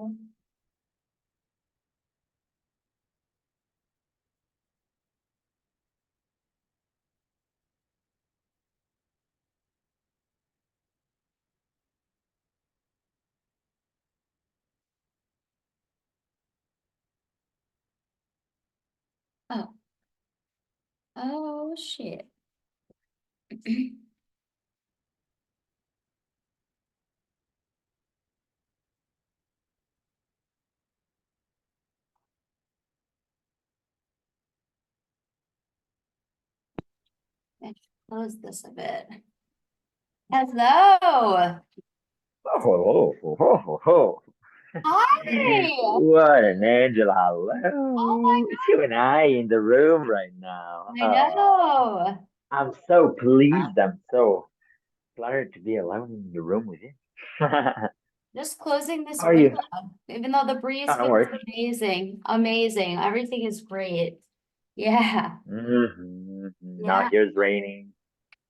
Oh. Oh, shit. Let's close this a bit. Hello. Oh, oh, oh, oh. Hi. What an angel. Oh my Hello. It's you and I in the room right now. God, I know. I'm so pleased. I'm so flattered to be alone in the room with you. How Just closing this are window, you? even though the breeze Oh, no feels worries. amazing. Amazing. Everything is great. Yeah. Now Yeah. here's raining.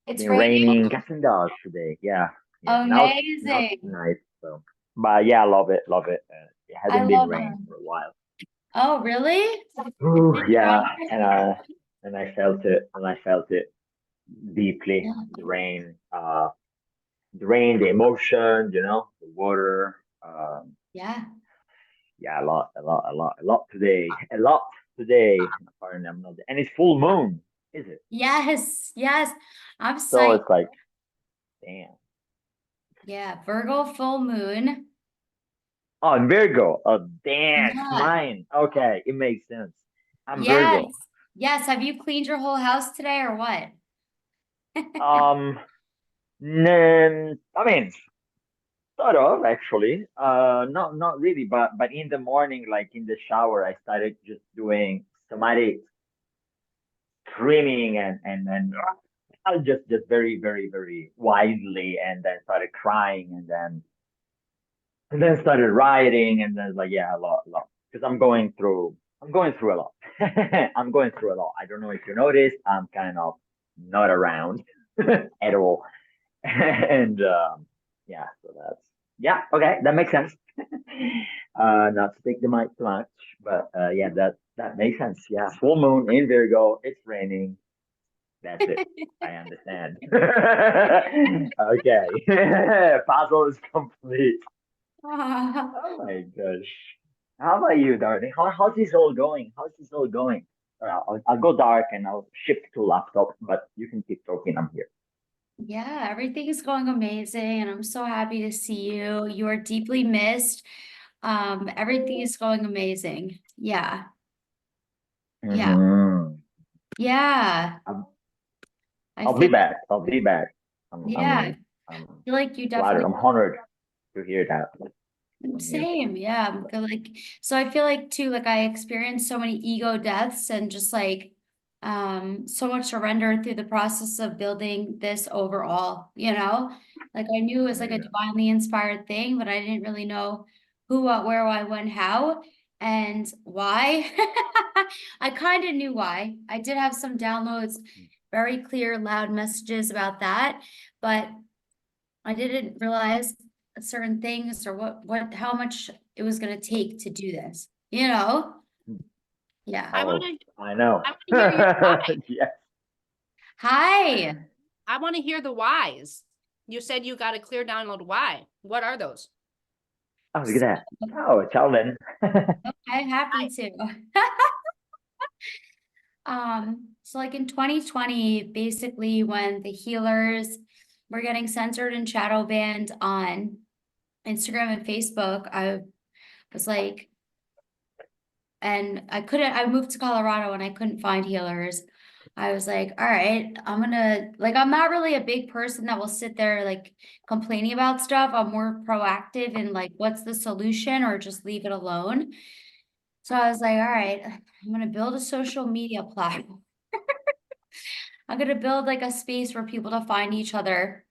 It's It's been raining. raining cats and dogs today. Yeah. Yeah. Now it's Amazing. nice. So, but yeah, love it. Love it. It I hasn't been love raining for a while. Oh, really? Ooh, It's yeah, dry and I felt it, deeply. here? The rain, the emotion, the water. Yeah. Yeah, a lot today. Apparently, I'm not, and it's full moon, is it? Yes. Yes. I'm So psyched. it's like, damn. Yeah. Virgo full moon. Oh, and Virgo. Oh, damn, it's Yeah. mine. Okay, it makes sense. I'm Yes. Virgo. Yes. Have you cleaned your whole house today or what? Um, I mean, sort of, actually. Not really, but in the morning, like in the shower, I started just doing somatic screaming and I was just very, very, very wildly, and then started crying, and then started rioting, and then like yeah, a lot, because I'm going through a lot. I'm going through a lot. I don't know if you noticed, I'm kind of not around at all. And yeah, so that's yeah, okay, that makes sense. Not to take the mic too much, but yeah, that makes sense. Yeah, full moon in Virgo, it's raining. That's it. I understand. Okay, puzzle is complete. Oh my gosh. How about you, darling? How's this all going? How's this all going? I'll go dark and I'll shift to laptop, but you can keep talking. I'm here. Yeah, everything is going amazing, and I'm so happy to see you. You are deeply missed. Everything is going amazing. Yeah, yeah, Hmm. yeah. I'll, I I'll be feel back. I'll be back. yeah, I I'm feel like you flattered. definitely I'm honored to hear that from you. same. Yeah, like so. I feel like too. Like I experienced so many ego deaths and just like so much surrender through the process of building this overall. Like I knew it was like a Amazing. divinely inspired thing, but I didn't really know who, what, where, why, when, how, and why. I kind of knew why. I did have some downloads, very clear, loud messages about that, but I didn't realize certain things or how much it was going to take to do this, Yeah. I want Oh, to I know. I want to hear your why. Yes. Hi. I want to hear the whys. You said you got a clear download why. What are those? Oh, look at that. Oh, ciao then. I'm happy Hi. to. So like in 2020, basically when the healers were getting censored and shadow banned on Instagram and Facebook, I was like, and I moved to Colorado and I couldn't find healers. I was like, all right, I'm not really a big person that will sit there like complaining about stuff. I'm more proactive in like, what's the solution or just leave it alone. So I was like, all right, I'm going to build a social media platform. I'm going to build like a space for people to find each other.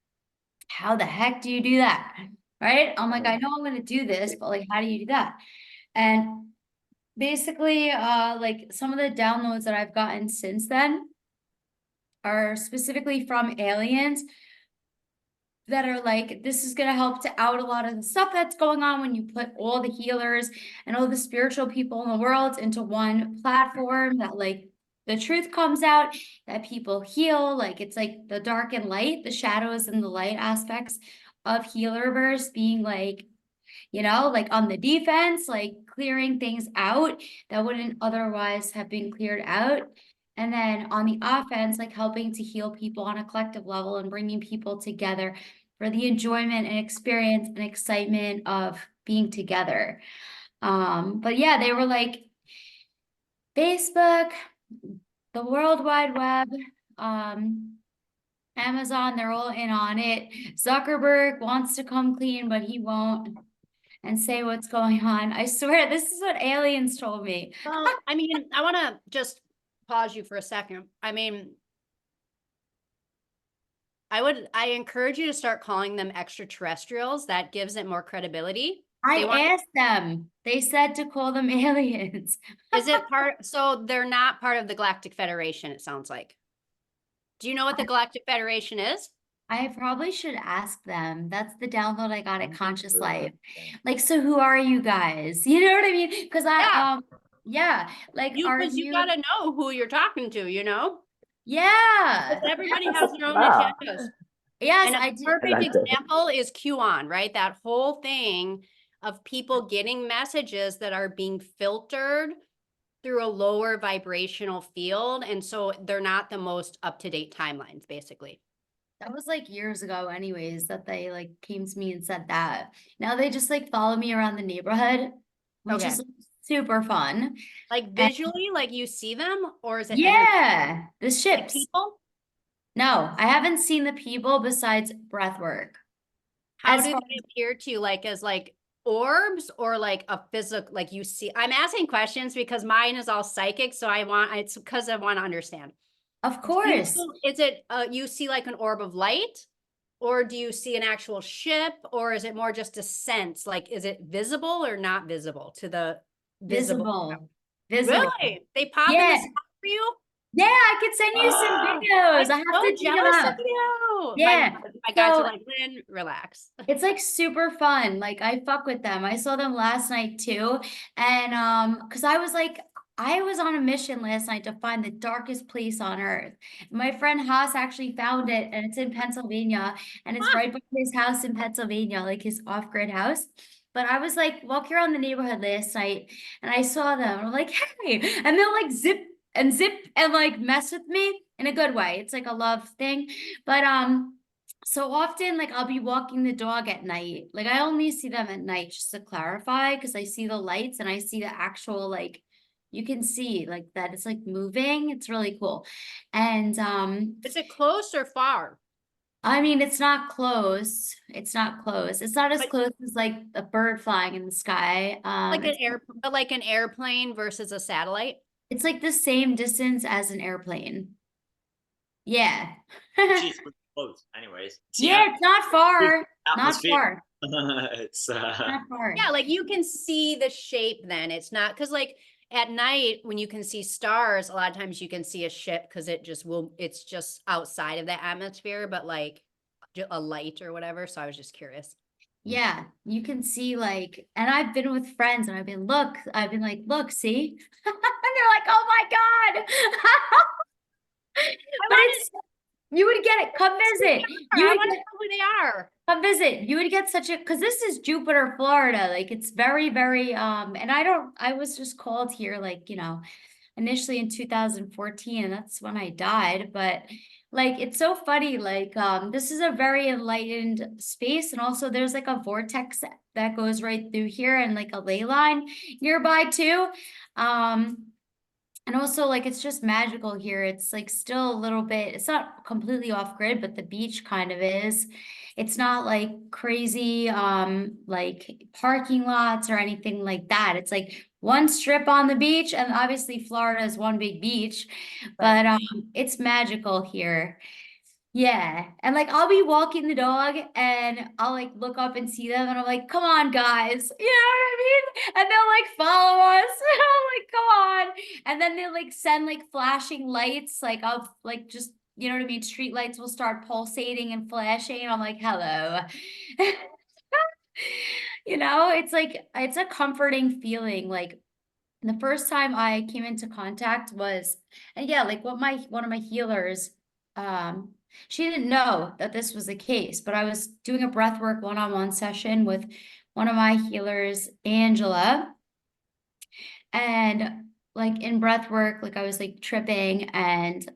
How the heck do you do that? Right? I'm like, I know I'm going to do this, but like, how do you do that? And basically, like some of the downloads that I've gotten since then are specifically from aliens that are like, this is going to help to out a lot of the stuff that's going on when you put all the healers and all the spiritual people in the world into one platform, that like the truth comes out, that people heal. Like it's like the dark and light, the shadows and the light aspects of Healerverse being like, you know, like on the defense, like clearing things out that wouldn't otherwise have been cleared out. And then on the offense, like helping to heal people on a collective level and bringing people together for the enjoyment and experience and excitement of being together. But yeah, they were like Facebook, the World Wide Web, Amazon, they're all in on it. Zuckerberg wants to come clean, but he won't and say what's going on. I swear, this is what aliens told me. Well, I mean, I want to just pause you for a second. I mean, I encourage you to start calling them extraterrestrials. That gives it more credibility. I asked them. They said to call them aliens. Is it part? So they're not part of the Galactic Federation, it sounds like. Do you know what the Galactic Federation is? I probably should ask them. That's the download I got at Conscious Sure. Life. Like, so who are you guys? You know what I mean? Because yeah, like, are You you? gotta know who you're talking to, you know? Yeah. Because everybody has their own Wow. agendas. Yes, And a I did. perfect like it. example is QAnon, right? That whole thing of people getting messages that are being filtered through a lower vibrational field. And so they're not the most up-to-date timelines, basically. That was like years ago anyways, that they like came to me and said that. Now they just like follow me around the neighborhood, which Okay. is super fun. Like And visually, like you see them, or is it energy? yeah, the Like ships. people? No, I haven't seen the people besides breath work. How As do far they appear to you? Like as like orbs or like a physical, like you see? I'm asking questions because mine is all psychic, so it's because I want to understand. of course. Is it you see like an orb of light, or do you see an actual ship, or is it more just a sense? Like, is it visible or not visible to the visible? Visible. Really? They pop in the Yeah. sky for you? Yeah, I could send you some I'm videos. I have so to dig them jealous of out. you. Yeah. My guys So are like, Lynn, relax. it's like super fun. Like I fuck with them. I saw them last night too. And because I was on a mission last night to find the darkest place on earth. My friend Haas actually found it, and it's in Pennsylvania, and it's right by his house in Pennsylvania, like his off-grid house. But I was like walking around the neighborhood last night and I saw them. I'm like, hey, and they'll like zip and like mess with me in a good way. It's like a love thing. But so often, like I'll be walking the dog at night. Like I only see them at night, just to clarify, because I see the lights and I see the actual like you can see like that it's like moving. It's really cool. And Is it close or far? I mean it's not close. It's not close. It's not as But close as like a bird flying in the sky. like an airplane versus a satellite? It's like the same distance as an airplane. Yeah. Jeez, pretty close. Anyways, Yeah, it's not far. Not atmosphere. far. It's Not far. Yeah, like you can see the shape then. It's not because like at night when you can see stars, a lot of times you can see a ship because it's just outside of the atmosphere, but like a light or whatever. So I was just curious. Yeah, you can see like, and I've been with friends and I've been like, look, see? And they're like, oh my God. But you would get it. Come visit. I want to know who they are. Come visit. You would get such a, because this is Jupiter, Florida. Like it's very, very, and I was just called here, like, you know, initially in 2014, and that's when I died. But like it's so funny, like this is a very enlightened space, and also there's like a vortex that goes right through here and like a ley line nearby too. And also like it's just magical here. It's like still a little bit, it's not completely off grid, but the beach kind of is. It's not like crazy like parking lots or anything like that. It's like one strip on the beach, and obviously Florida is one big beach, but it's magical here. Yeah. And like I'll be walking the dog and I'll like look up and see them and I'm like, come on, guys. You know what I mean? And they'll like follow us. And I'm like, come on. And then they like send like flashing lights. Like I'll like just you know what I mean? Street lights will start pulsating and flashing. And I'm like, hello. You know, it's like, it's a comforting feeling. Like the first time I came into contact was, and yeah, like one of my healers, she didn't know that this was the case, but I was doing a breathwork one-on-one session with one of my healers, Angela. And like in breath work, like I was like tripping and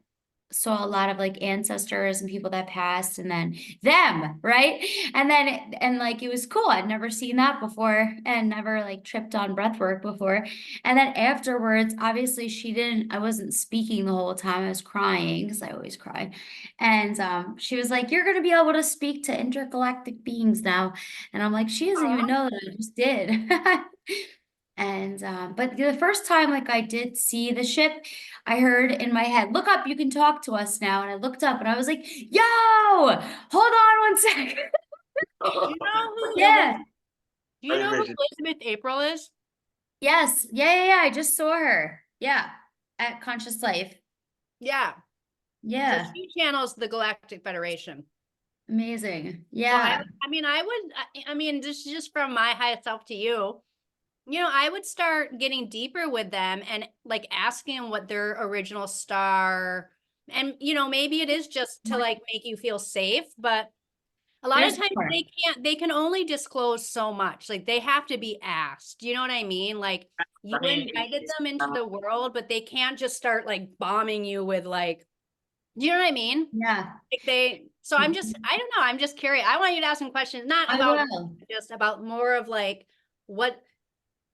saw a lot of like ancestors and people that passed and then them, right? And like it was cool. I'd never seen that before and never like tripped on breath work before. And then afterwards, obviously I wasn't speaking the whole time. I was crying because I always cry. And she was like, "You're gonna be able to speak to intergalactic beings now." And I'm like, she doesn't even know that I just did. And but the first time like I did see the ship, I heard in my head, "Look up, you can talk to us now." And I looked up and I was like, "Yo, hold on one sec." Do you know who Yeah. Do you know who Amazing. Elizabeth April is? Yes. Yeah. I just saw her. Yeah. At Conscious Life. Yeah. So Yeah. she channels the Galactic Federation. Amazing. So I Yeah. mean, I mean, this is just from my high self to you. You know, I would start getting deeper with them and like asking what their original star, and you know, maybe it is just to like make you feel safe, but a lot of There's times more. they can only disclose so much. Like they have to be asked. You know what I mean? Like you I mean, invited it's them into not- the world, but they can't just start like bombing you with like, you know what I mean? Yeah. Like so I don't know. I'm just curious. I want you to ask some questions, not I about will. just about more of like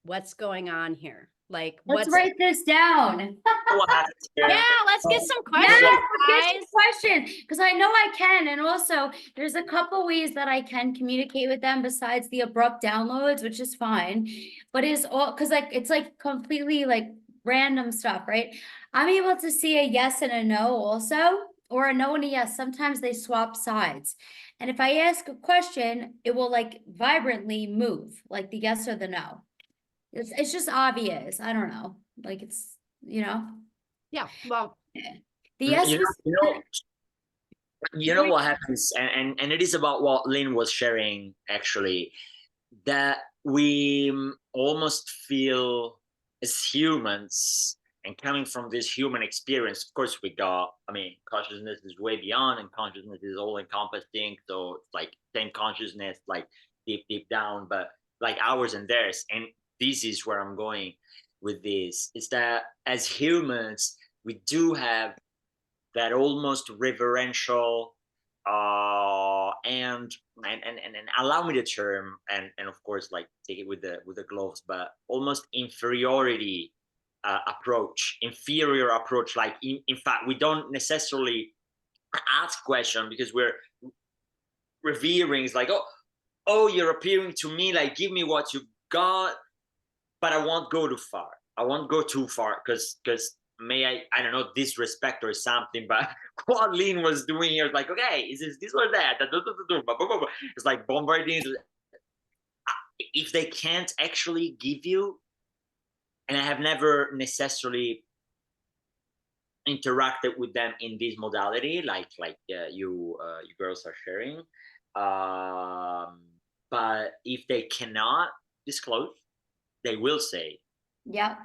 what's going on here? Like Let's what's write this down. what happens here. yeah, let's get some Yes, questions, get guys. some question because I know I can, and also there's a couple ways that I can communicate with them besides the abrupt downloads, which is fine, but is all because like it's like completely like random stuff, right? I'm able to see a yes and a no also, or a no and a yes. Sometimes they swap sides, and if I ask a question, it will like vibrantly move, like the yes or the no. It's just obvious. I don't know, like it's you know. Yeah, well, The yes was You know what happens, and it is about what Lynn was sharing actually, that we almost feel as humans and coming from this human experience. Of course, we got, I mean, consciousness is way beyond, and consciousness is all encompassing. So it's like same consciousness, like deep down, but like ours and theirs. And this is where I'm going with this. Is that as humans, we do have that almost reverential and allow me the term, and of course like take it with the gloves, but almost inferiority approach, inferior approach. Like in fact, we don't necessarily ask question because we're revering. It's like, oh, you're appearing to me, like give me what you got, but I won't go too far. I won't go too far because may I don't know, disrespect or something. But what Lynn was doing here is like, okay, is this or that? It's like bombarding. If they can't actually give you, and I have never necessarily interacted with them in this modality, like you girls are sharing. But if they cannot disclose, they will say Yep.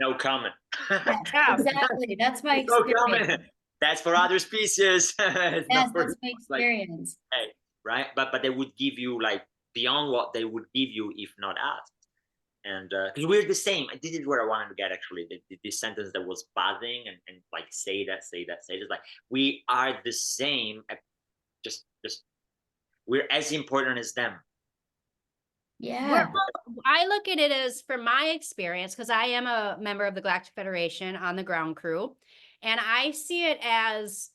no comment. yeah. Exactly. That's my No experience. comment. That's for other species. It's Yes, not for that's my like, experience. hey, right? But they would give you like beyond what they would give you if not asked. And because we're the same. This is where I wanted to get actually this sentence that was buzzing and like say that. It's like we are the same. Just we're as important as them. Yeah. I look at it as from my experience, because I am a member of the Galactic Federation on the ground crew, and I see it as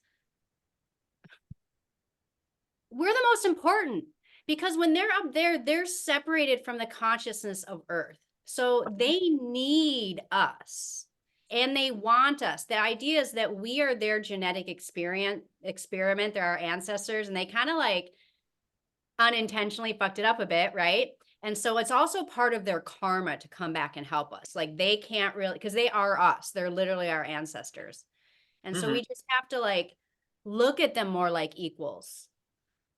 we're the most important, because when they're up there, they're separated from the consciousness of Earth. So they need us and they want us. The idea is that we are their genetic experiment. They're our ancestors, and they kind of like unintentionally fucked it up a bit, right? And so it's also part of their karma to come back and help us. Like they can't really, because they are us. They're literally our ancestors. And so we just have to like look at them more like equals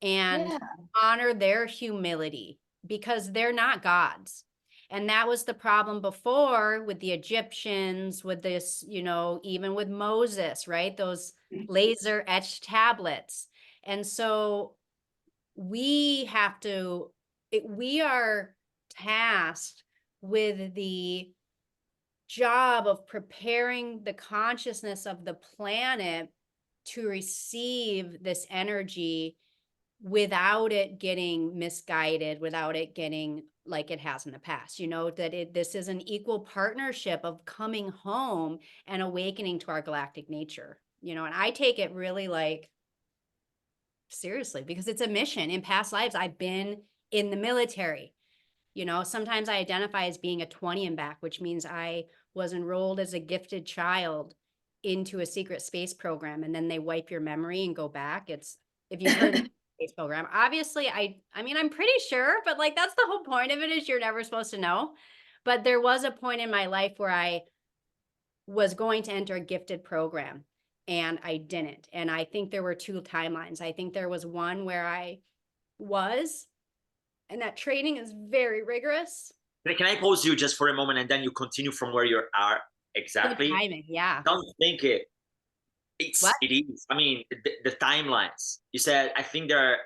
and Yeah. honor their humility, because they're not gods. And that was the problem before with the Egyptians, with this, you know, even with Moses, right? Those laser etched tablets. And so we have to, we are tasked with the job of preparing the consciousness of the planet to receive this energy without it getting misguided, without it getting like it has in the past, you know, that this is an equal partnership of coming home and awakening to our galactic nature, you know. And I take it really like seriously, because it's a mission. In past lives, I've been in the military. You know, sometimes I identify as being a 20 and back, which means I was enrolled as a gifted child into a secret space program, and then they wipe your memory and go back. It's, if you've heard of the space program, obviously I mean, I'm pretty sure, but like that's the whole point of it, is you're never supposed to know. But there was a point in my life where I was going to enter a gifted program and I didn't. And I think there were two timelines. I think there was one where I was, and that training is very rigorous. Can I pause you just for a moment and then you continue from where you are exactly? Good timing, yeah. Don't think it. What? It is. I mean, the timelines. You said I think there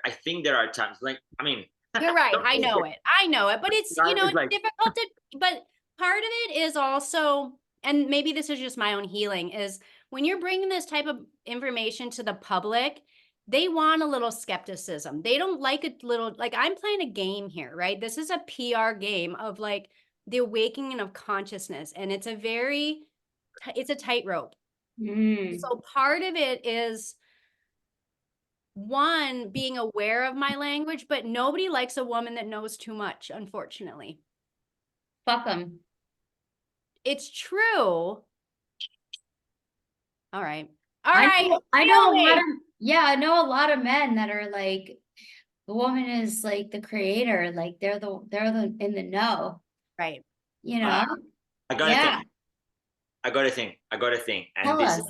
are times like I mean. You're right. don't I think know it. it. I know it. But it's, you know, It's it's like- difficult to, but part of it is also, and maybe this is just my own healing, is when you're bringing this type of information to the public, they want a little skepticism. They don't like a little, like I'm playing a game here, right? This is a PR game of like the awakening of consciousness. And it's a very, it's a tightrope. Mm. So part of it is, one, being aware of my language, but nobody likes a woman that knows too much, unfortunately. Fuck them. It's true. All right. All I right. know, I know a lot Really? of, yeah, I know a lot of men that are like, the woman is like the creator, like they're the in the know, Right. you know? I got to Yeah, think. I got to think. And tell this us.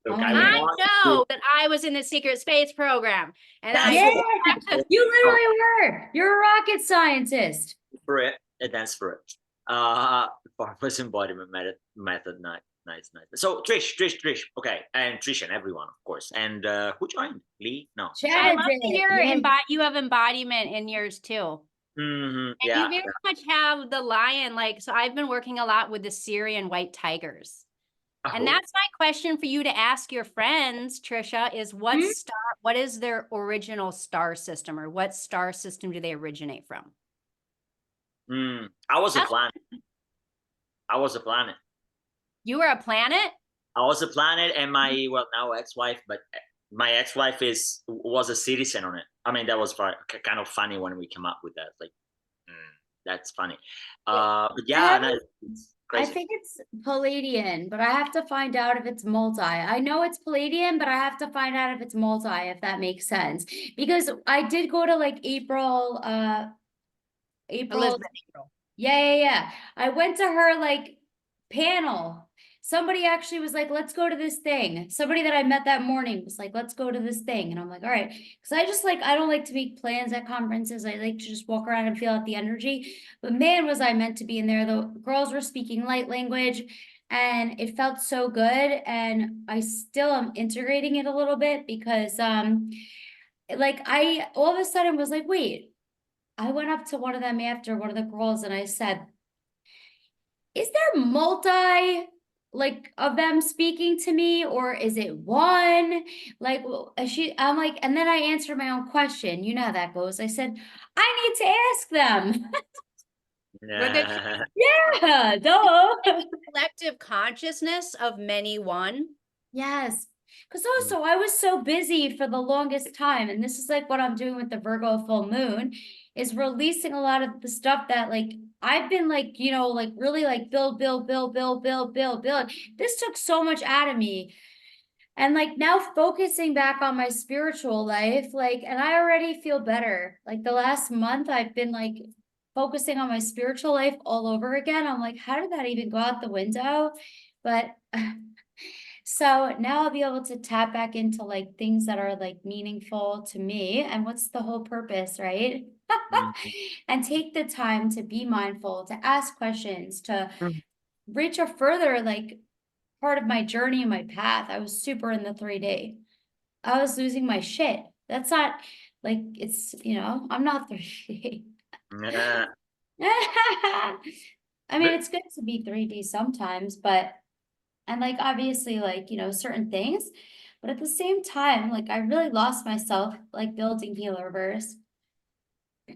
look, I I wanna hear. I want know that I was in the secret space program, and That's I Yeah, you literally were. You're a rocket scientist. for it, a dance for it. Purpose embodiment method. Nice. So Trish. Okay, and Trish and everyone, of course. And who joined? Lee? No. I Chad love to did. hear Yeah. you have embodiment in yours too. Mm-hmm. And you very much have the lion, like, so I've been working a lot with the Syrian white tigers. And that's my question for you to ask your friends, Trisha, is what is their original star system, or what star system do they originate from? I was a That's- planet. I was a planet. You were a planet? I was a planet, and my now ex-wife, but my ex-wife was a citizen on it. I mean, that was kind of funny when we came up with that. Like, that's funny. But yeah, no, it's I crazy. think it's Palladian, but I have to find out if it's multi. I know it's Palladian, but I have to find out if it's multi, if that makes sense. Because I did go to like April, Elizabeth April. Yeah. I went to her like panel. Somebody actually was like, let's go to this thing. Somebody that I met that morning was like, let's go to this thing. And I'm like, all right. Cause I just like, I don't like to make plans at conferences. I like to just walk around and feel out the energy. But man, was I meant to be in there. The girls were speaking light language and it felt so good. And I still am integrating it a little bit because, like I all of a sudden was like, wait, I went up to one of them after one of the girls and I said, is there multi like of them speaking to me or is it one? Like I'm like, and then I answered my own question. You know how that goes. I said, I need to ask them. Yeah, duh. Collective consciousness of many one. Yes. Because also I was so busy for the longest time. And this is like what I'm doing with the Virgo full moon is releasing a lot of the stuff that like I've been like, you know, like really like build. This took so much out of me. And like now focusing back on my spiritual life, like, and I already feel better. Like the last month I've been like focusing on my spiritual life all over again. I'm like, how did that even go out the window? But So now I'll be able to tap back into like things that are like meaningful to me and what's the whole purpose, right? Mhm. And take the time to be mindful, to ask questions, to Mhm. reach a further like part of my journey and my path. I was super in the 3D. I was losing my shit. That's not like it's, I'm not 3D. Yeah. I mean, But it's good to be 3D sometimes, but and like obviously like, certain things, but at the same time, like I really lost myself like building Healerverse.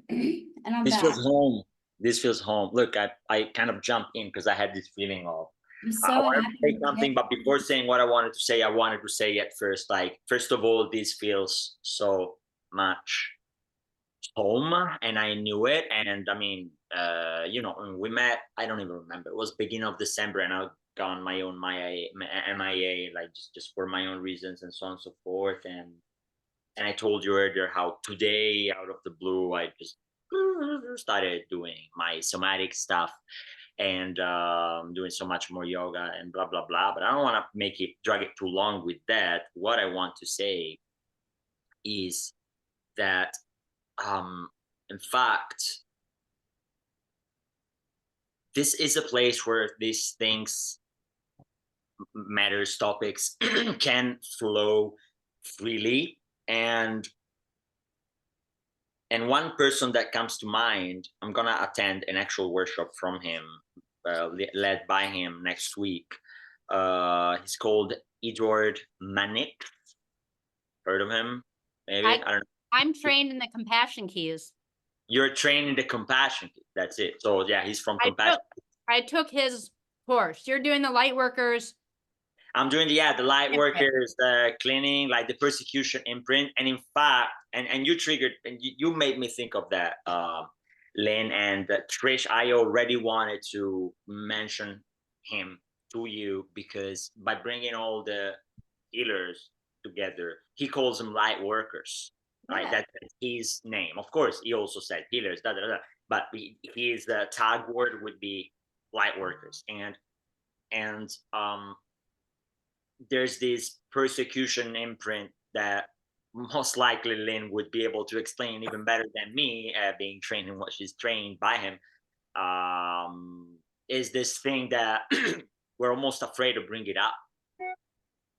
And I'm this feels back. home. This feels home. Look, I kind of jumped in because I had this feeling of I'm I so wanted to happy say you're something, but before saying what I wanted to say, I wanted to say it first. Like, first of all, this feels so much home, and I knew it. And I mean, when we met, I don't even remember. It was beginning of December, and I gone my own MIA, like just for my own reasons and so on and so forth. And I told you earlier how today, out of the blue, I just started doing my somatic stuff and doing so much more yoga and blah blah blah. But I don't want to drag it too long with that. What I want to say is that, in fact, this is a place where these things, matters, topics, can flow freely. And one person that comes to mind, I'm gonna attend an actual workshop from him, led by him next week. He's called Edward Manick. Heard of him? Maybe, I I don't know. I'm trained in the compassion keys. You're trained in the compassion. That's it. So yeah, he's from I compassion. took I took his course. You're doing the light workers. I'm doing the light Imprint. workers, the cleaning, like the persecution imprint. And in fact, and you triggered, and you made me think of that, Lynn and Trish. I already wanted to mention him to you because by bringing all the healers together, he calls them light workers, right? Yeah. That's his name. Of course, he also said healers, but his tag word would be light workers. And there's this persecution imprint that most likely Lynn would be able to explain even better than me, being trained in what she's trained by him. Is this thing that we're almost afraid to bring it up.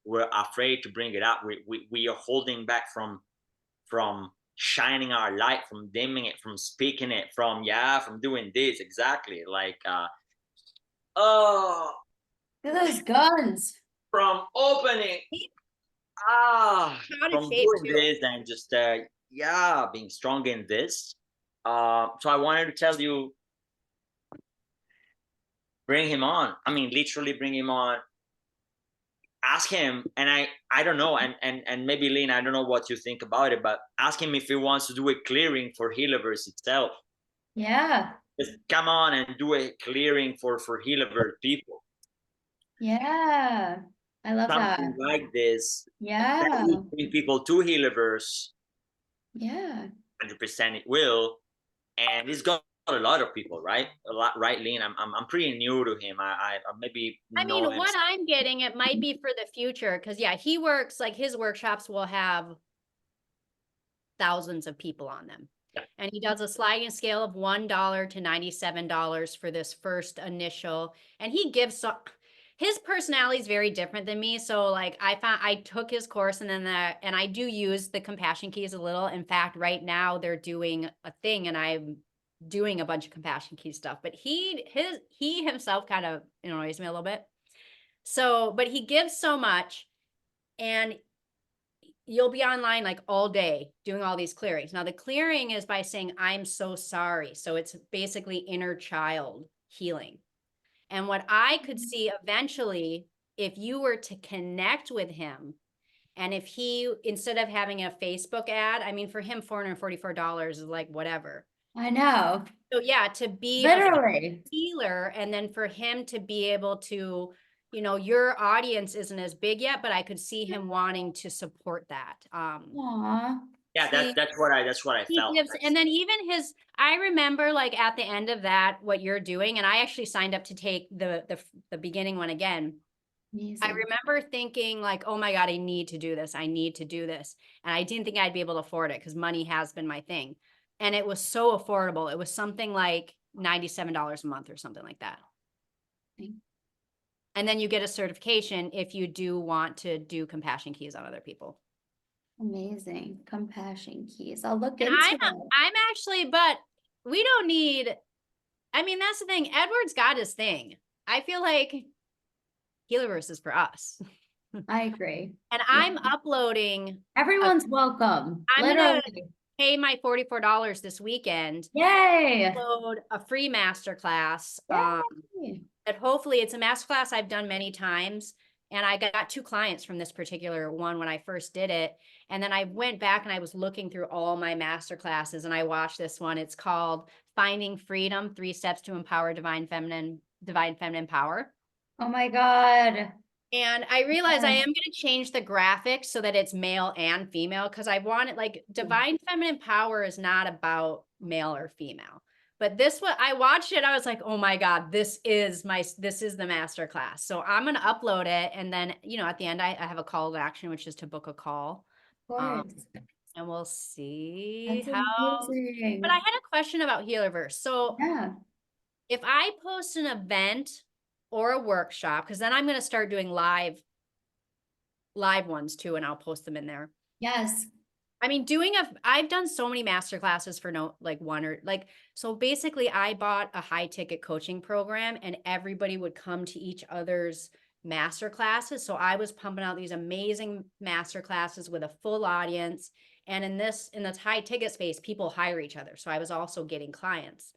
We're afraid to bring it up. We are holding back from shining our light, from dimming it, from speaking it, from doing this exactly. Like oh, Look at those guns. from opening Out of from shape doing too. this and just being strong in this. So I wanted to tell you, bring him on. I mean, literally bring him on. Ask him, and I don't know, and maybe Lynn, I don't know what you think about it, but ask him if he wants to do a clearing for Healerverse itself. Yeah. Just come on and do a clearing for Healerverse people. Yeah. I love that. Something like this. That Yeah. will bring people to Healerverse. Yeah. 100% it will, and he's got a lot of people, right? A lot, right, Lynn? I'm pretty new to him. I maybe I mean, know him. what I'm getting, it might be for the future, because yeah, he works like his workshops will have thousands of people on them. Yeah. And he does a sliding scale of $1 to $97 for this first initial. And he gives his personality is very different than me. So like I took his course and and I do use the compassion keys a little. In fact, right now they're doing a thing and I'm doing a bunch of compassion key stuff, but he himself kind of annoys me a little bit. So, but he gives so much, and you'll be online like all day doing all these clearings. Now the clearing is by saying, I'm so sorry. So it's basically inner child healing. And what I could see eventually, if you were to connect with him, and if he, instead of having a Facebook ad, I mean, for him, $444 is like whatever. I know. So yeah, to be Literally. a healer, and then for him to be able to, your audience isn't as big yet, but I could see him wanting to support that. Aw. Yeah, that's what I He felt. gives, and then even I remember like at the end of that, what you're doing, and I actually signed up to take the beginning one again. Amazing. I remember thinking like, oh my God, I need to do this. I need to do this. And I didn't think I'd be able to afford it because money has been my thing. And it was so affordable. It was something like $97 a month or something like that. Okay. And then you get a certification if you do want to do compassion keys on other people. Amazing. Compassion keys. I'll look And into it. I'm actually, but we don't need, I mean, that's the thing. Edward's got his thing. I feel like Healerverse is for us. I agree. And I'm uploading, Everyone's welcome. I'm gonna Literally. pay my $44 this weekend, Yay. upload a free masterclass. Yay. That hopefully it's a masterclass I've done many times. And I got 2 clients from this particular one when I first did it. And then I went back and I was looking through all my masterclasses and I watched this one. It's called Finding Freedom, 3 Steps to Empower Divine Feminine Power. Oh my God. And I realized I Yeah. am going to change the graphics so that it's male and female because I want it like divine feminine power is not about male or female. But this one, I watched it. I was like, oh my God, this is the master class. So I'm going to upload it. And then, you know, at the end, I have a call to action, which is to book a call. Of course. And we'll see That's how, amazing. but I had a question about Healerverse. So Yeah. if I post an event or a workshop, because then I'm going to start doing live ones too, and I'll post them in there. Yes. I mean, I've done so many master classes for so basically I bought a high ticket coaching program and everybody would come to each other's master classes. So I was pumping out these amazing master classes with a full audience. And in this high ticket space, people hire each other. So I was also getting clients.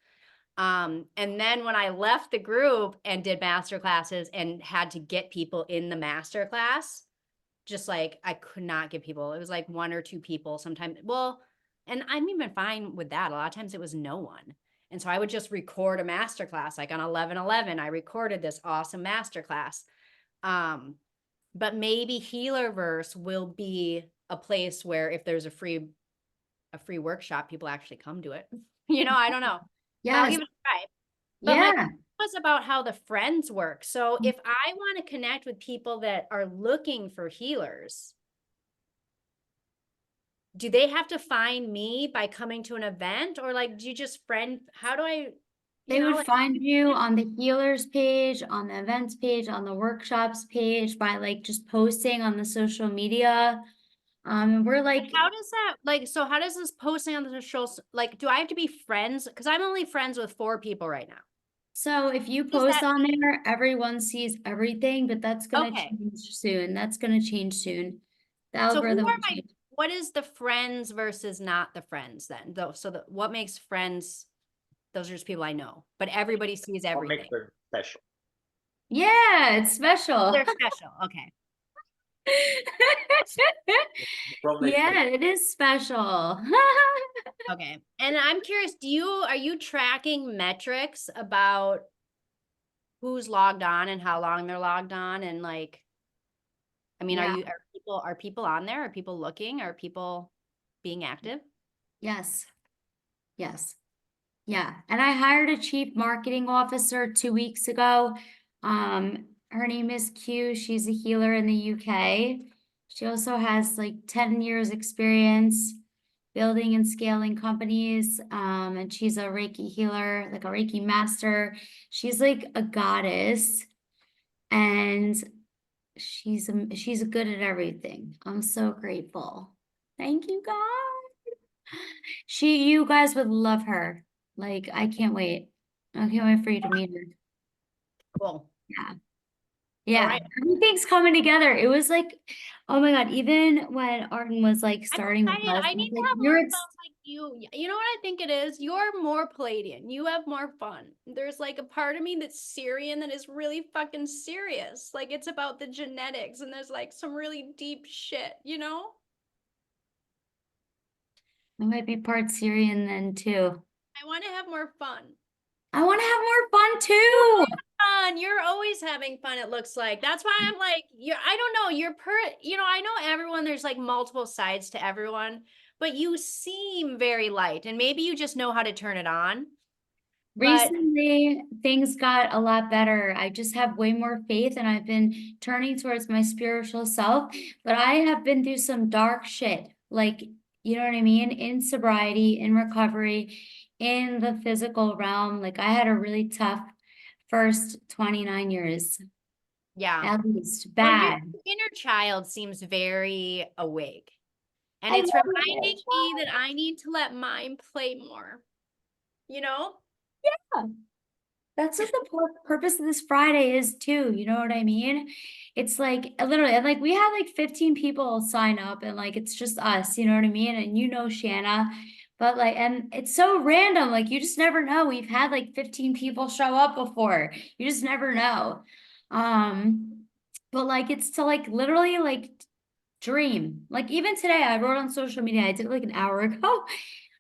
And then when I left the group and did master classes and had to get people in the master class, just like I could not get people. It was like 1 or 2 people sometimes. Well, and I'm even fine with that. A lot of times it was no one. And so I would just record a master class. Like on 11/11, I recorded this awesome master class. But maybe Healerverse will be a place where if there's a free workshop, people actually come to it. You know, I don't know. But I'll Yes. give it a try. But Yeah. my question was about how the friends work. So if I want to connect with people that are looking for healers, do they have to find me by coming to an event, or like do you just friend? How do I? They would find you on the healers page, on the events page, on the workshops page by like just posting on the social media. And we're like, How does that like? So how does this posting on the social like? Do I have to be friends? Because I'm only friends with 4 people right now. so if you does post that on there, everyone sees everything, but that's gonna Okay. change soon. That's gonna change soon. The So who algorithm are will my? change. What is the friends versus not the friends then? Though, what makes friends? Those are just people I know, but everybody sees What everything. makes them special? Yeah, it's special. They're special. Okay. What makes Yeah, them- it is special. Okay. And I'm curious, are you tracking metrics about who's logged on and how long they're logged on? And like, I mean, Yeah. are people on there? Are people looking? Are people being active? Yes. Yes. Yeah. And I hired a chief marketing officer 2 weeks ago. Her name is Q. She's a healer in the UK. She also has like 10 years experience building and scaling companies. And she's a Reiki healer, like a Reiki master. She's like a goddess and she's good at everything. I'm so grateful. Thank you, God. You guys would love her. Like, I can't wait. I can't wait for you to meet her. Cool. Yeah. Yeah. right. Everything's coming together. It was like, oh my God, even when Arden was like starting with excited. us, I I was need to like, have more folks like you. You know what I think it is? You're more Palladian. You have more fun. There's like a part of me that's Syrian that is really fucking serious. Like it's about the genetics and there's like some really deep shit, you know? I might be part Syrian then too. I want to have more fun. I want to have more fun too. Fun. You're always having fun, it looks like. That's why I'm like, I don't know, I know everyone, there's like multiple sides to everyone, but you seem very light and maybe you just know how to turn it on. But Recently, things got a lot better. I just have way more faith and I've been turning towards my spiritual self. But I have been through some dark shit, like, you know what I mean? In sobriety, in recovery, in the physical realm. Like, I had a really tough first 29 years, yeah. at least. Well, your Bad. inner child seems very awake. And I it's love it. reminding me that I need to let mine play more, you know? That's what the purpose of this Friday is too. You know what I mean? It's like literally, and like we had like 15 people sign up, and like it's just us. You know what I mean? And you know Shanna, but like, and it's so random. Like you just never know. We've had like 15 people show up before. You just never know. But like it's to like literally like dream. Like even today, I wrote on social media. I did it like an hour ago.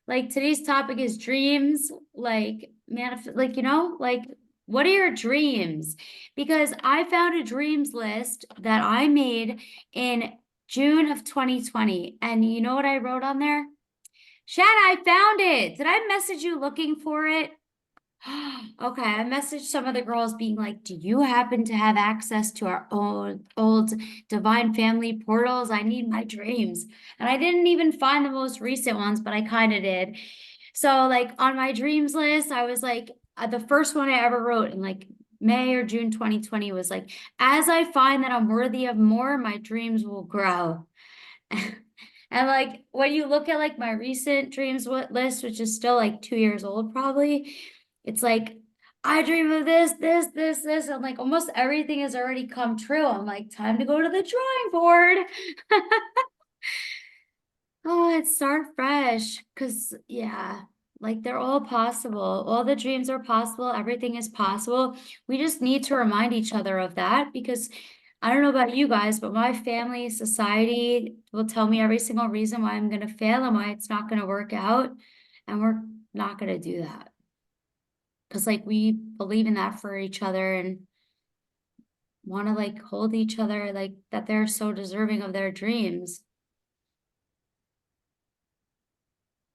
Like today's topic is dreams, like manifest, like, you know, like what are your dreams? Because I found a dreams list that I made in June of 2020. And you know what I wrote on there? Shanna, I found it. Did I message you looking for it? Okay, I messaged some of the girls being like, do you happen to have access to our old Divine Family portals? I need my dreams. And I didn't even find the most recent ones, but I kind of did. So like on my dreams list, I was like, the first one I ever wrote in like May or June 2020 was like, as I find that I'm worthy of more, my dreams will grow. And like when you look at like my recent dreams list, which is still like 2 years old probably, it's like I dream of this, and like almost everything has already come true. I'm like, time to go to the drawing board. Oh, it's start fresh. Cause yeah, like they're all possible. All the dreams are possible. Everything is possible. We just need to remind each other of that because I don't know about you guys, but my family, society will tell me every single reason why I'm gonna fail and why it's not gonna work out. And we're not gonna do that. Cause like we believe in that for each other and want to like hold each other like that they're so deserving of their dreams.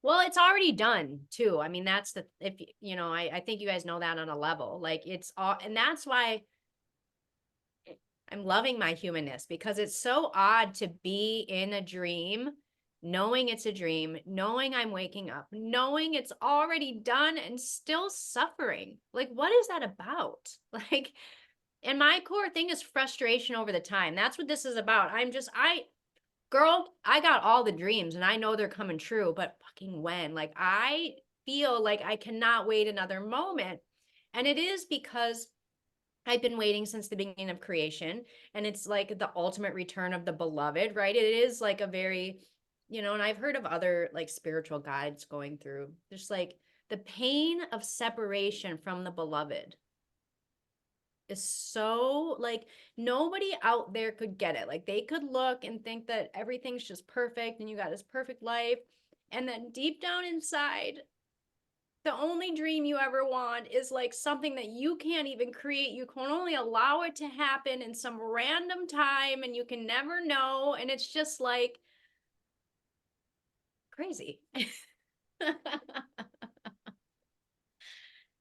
Well, it's already done too. I mean, that's the, if you know, I think you guys know that on a level. Like it's all, and that's why I'm loving my humanness because it's so odd to be in a dream, knowing it's a dream, knowing I'm waking up, knowing it's already done and still suffering. Like, what is that about? Like, and my core thing is frustration over the time. That's what this is about. Girl, I got all the dreams and I know they're coming true, but fucking when? Like, I feel like I cannot wait another moment. And it is because I've been waiting since the beginning of creation. And it's like the ultimate return of the beloved, right? It is like a very, you know, and I've heard of other like spiritual guides going through just like the pain of separation from the beloved is so like nobody out there could get it. Like they could look and think that everything's just perfect and you got this perfect life. And then deep down inside, the only dream you ever want is like something that you can't even create. You can only allow it to happen in some random time and you can never know. And it's just like crazy.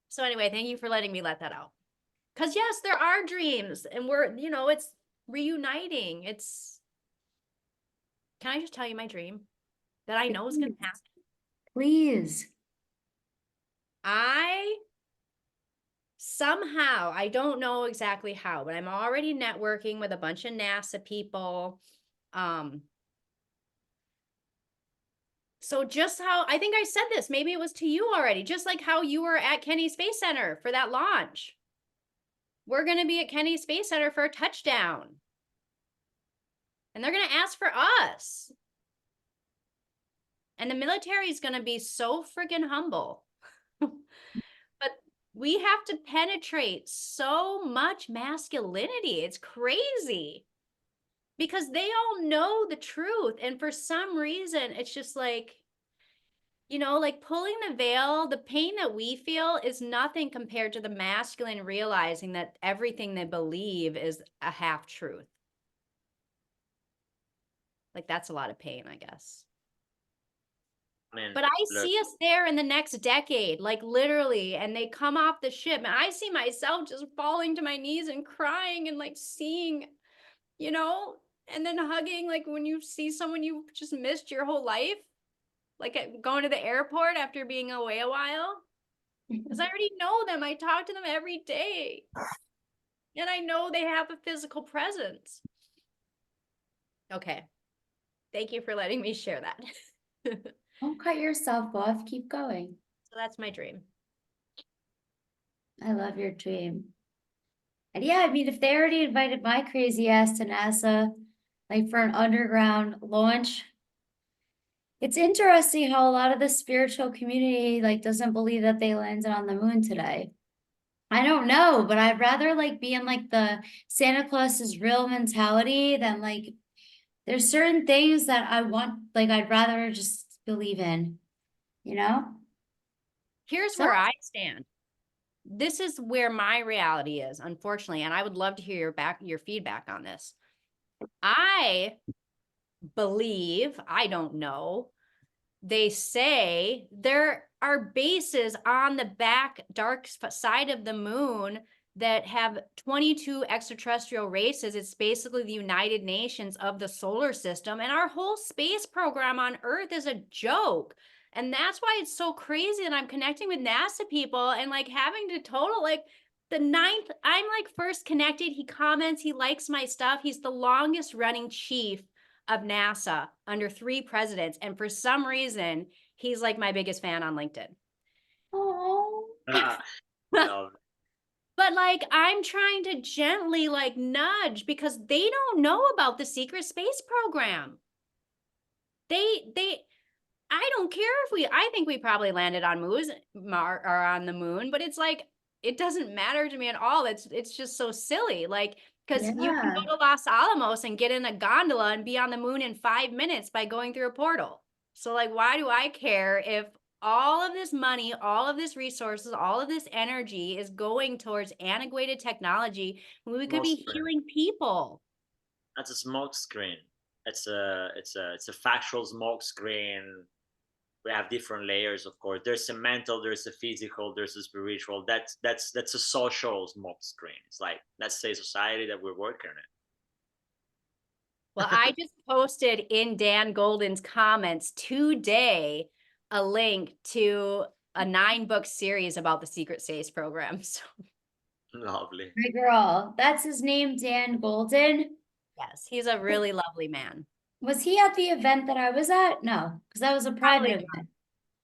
So anyway, thank you for letting me let that out. Because yes, there are dreams and we're, you know, it's reuniting. Can I just tell you my dream that I know is going to happen? Please. Somehow, I don't know exactly how, but I'm already networking with a bunch of NASA people. So just how, I think I said this, maybe it was to you already, just like how you were at Kennedy Space Center for that launch. We're going to be at Kennedy Space Center for a touchdown. And they're going to ask for us. And the military is going to be so freaking humble. But we have to penetrate so much masculinity. It's crazy. Because they all know the truth. And for some reason, it's just like, you know, like pulling the veil, the pain that we feel is nothing compared to the masculine realizing that everything they believe is a half truth. Like that's a lot of pain, I guess. I mean, But I look, see us there in the next decade, like literally, and they come off the ship, and I see myself just falling to my knees and crying and like seeing, you know, and then hugging, like when you see someone you just missed your whole life, like going to the airport after being away a while. Because I already know them. I talk to them every day. And I know they have a physical presence. Okay. Thank you for letting me share that. So Don't cut yourself off. Keep going. that's my dream. I love your dream. And yeah, I mean, if they already invited my crazy ass to NASA, like for an underground launch, it's interesting how a lot of the spiritual community like doesn't believe that they landed on the moon today. I don't know, but I'd rather like be in like the Santa Claus is real mentality than like there's certain things that I want, like I'd rather just believe in, you know? Here's So where I stand. This is where my reality is, unfortunately, and I would love to hear your feedback on this. I believe, I don't know, they say there are bases on the back dark side of the moon that have 22 extraterrestrial races. It's basically the United Nations of the solar system, and our whole space program on Earth is a joke. And that's why it's so crazy that I'm connecting with NASA people and like having to total like the 9th, I'm like first connected. He comments, he likes my stuff. He's the longest running chief of NASA under 3 presidents. And for some reason, he's like my biggest fan on LinkedIn. oh, love. But like, I'm trying to gently like nudge because they don't know about the secret space program. I don't care if I think we probably landed on or on the moon, but it's like, it doesn't matter to me at all. It's just so silly. Like, because you can yeah. go to Los Alamos and get in a gondola and be on the moon in 5 minutes by going through a portal. So like, why do I care if all of this money, all of this resources, all of this energy is going towards antiquated technology when we could be Most healing people? That's a smoke screen. It's a factual smoke screen. We have different layers, of course. There's a mental, there's a physical, there's a spiritual. That's a social smoke screen. It's like, let's say, society that we're working in. Well, I just posted in Dan Golden's comments today a link to a 9-book series about the secret space program. So Lovely. My girl, that's his name, Dan Golden. yes, he's a really lovely man. Was he at the event that I was at? No, because that was a private Probably event.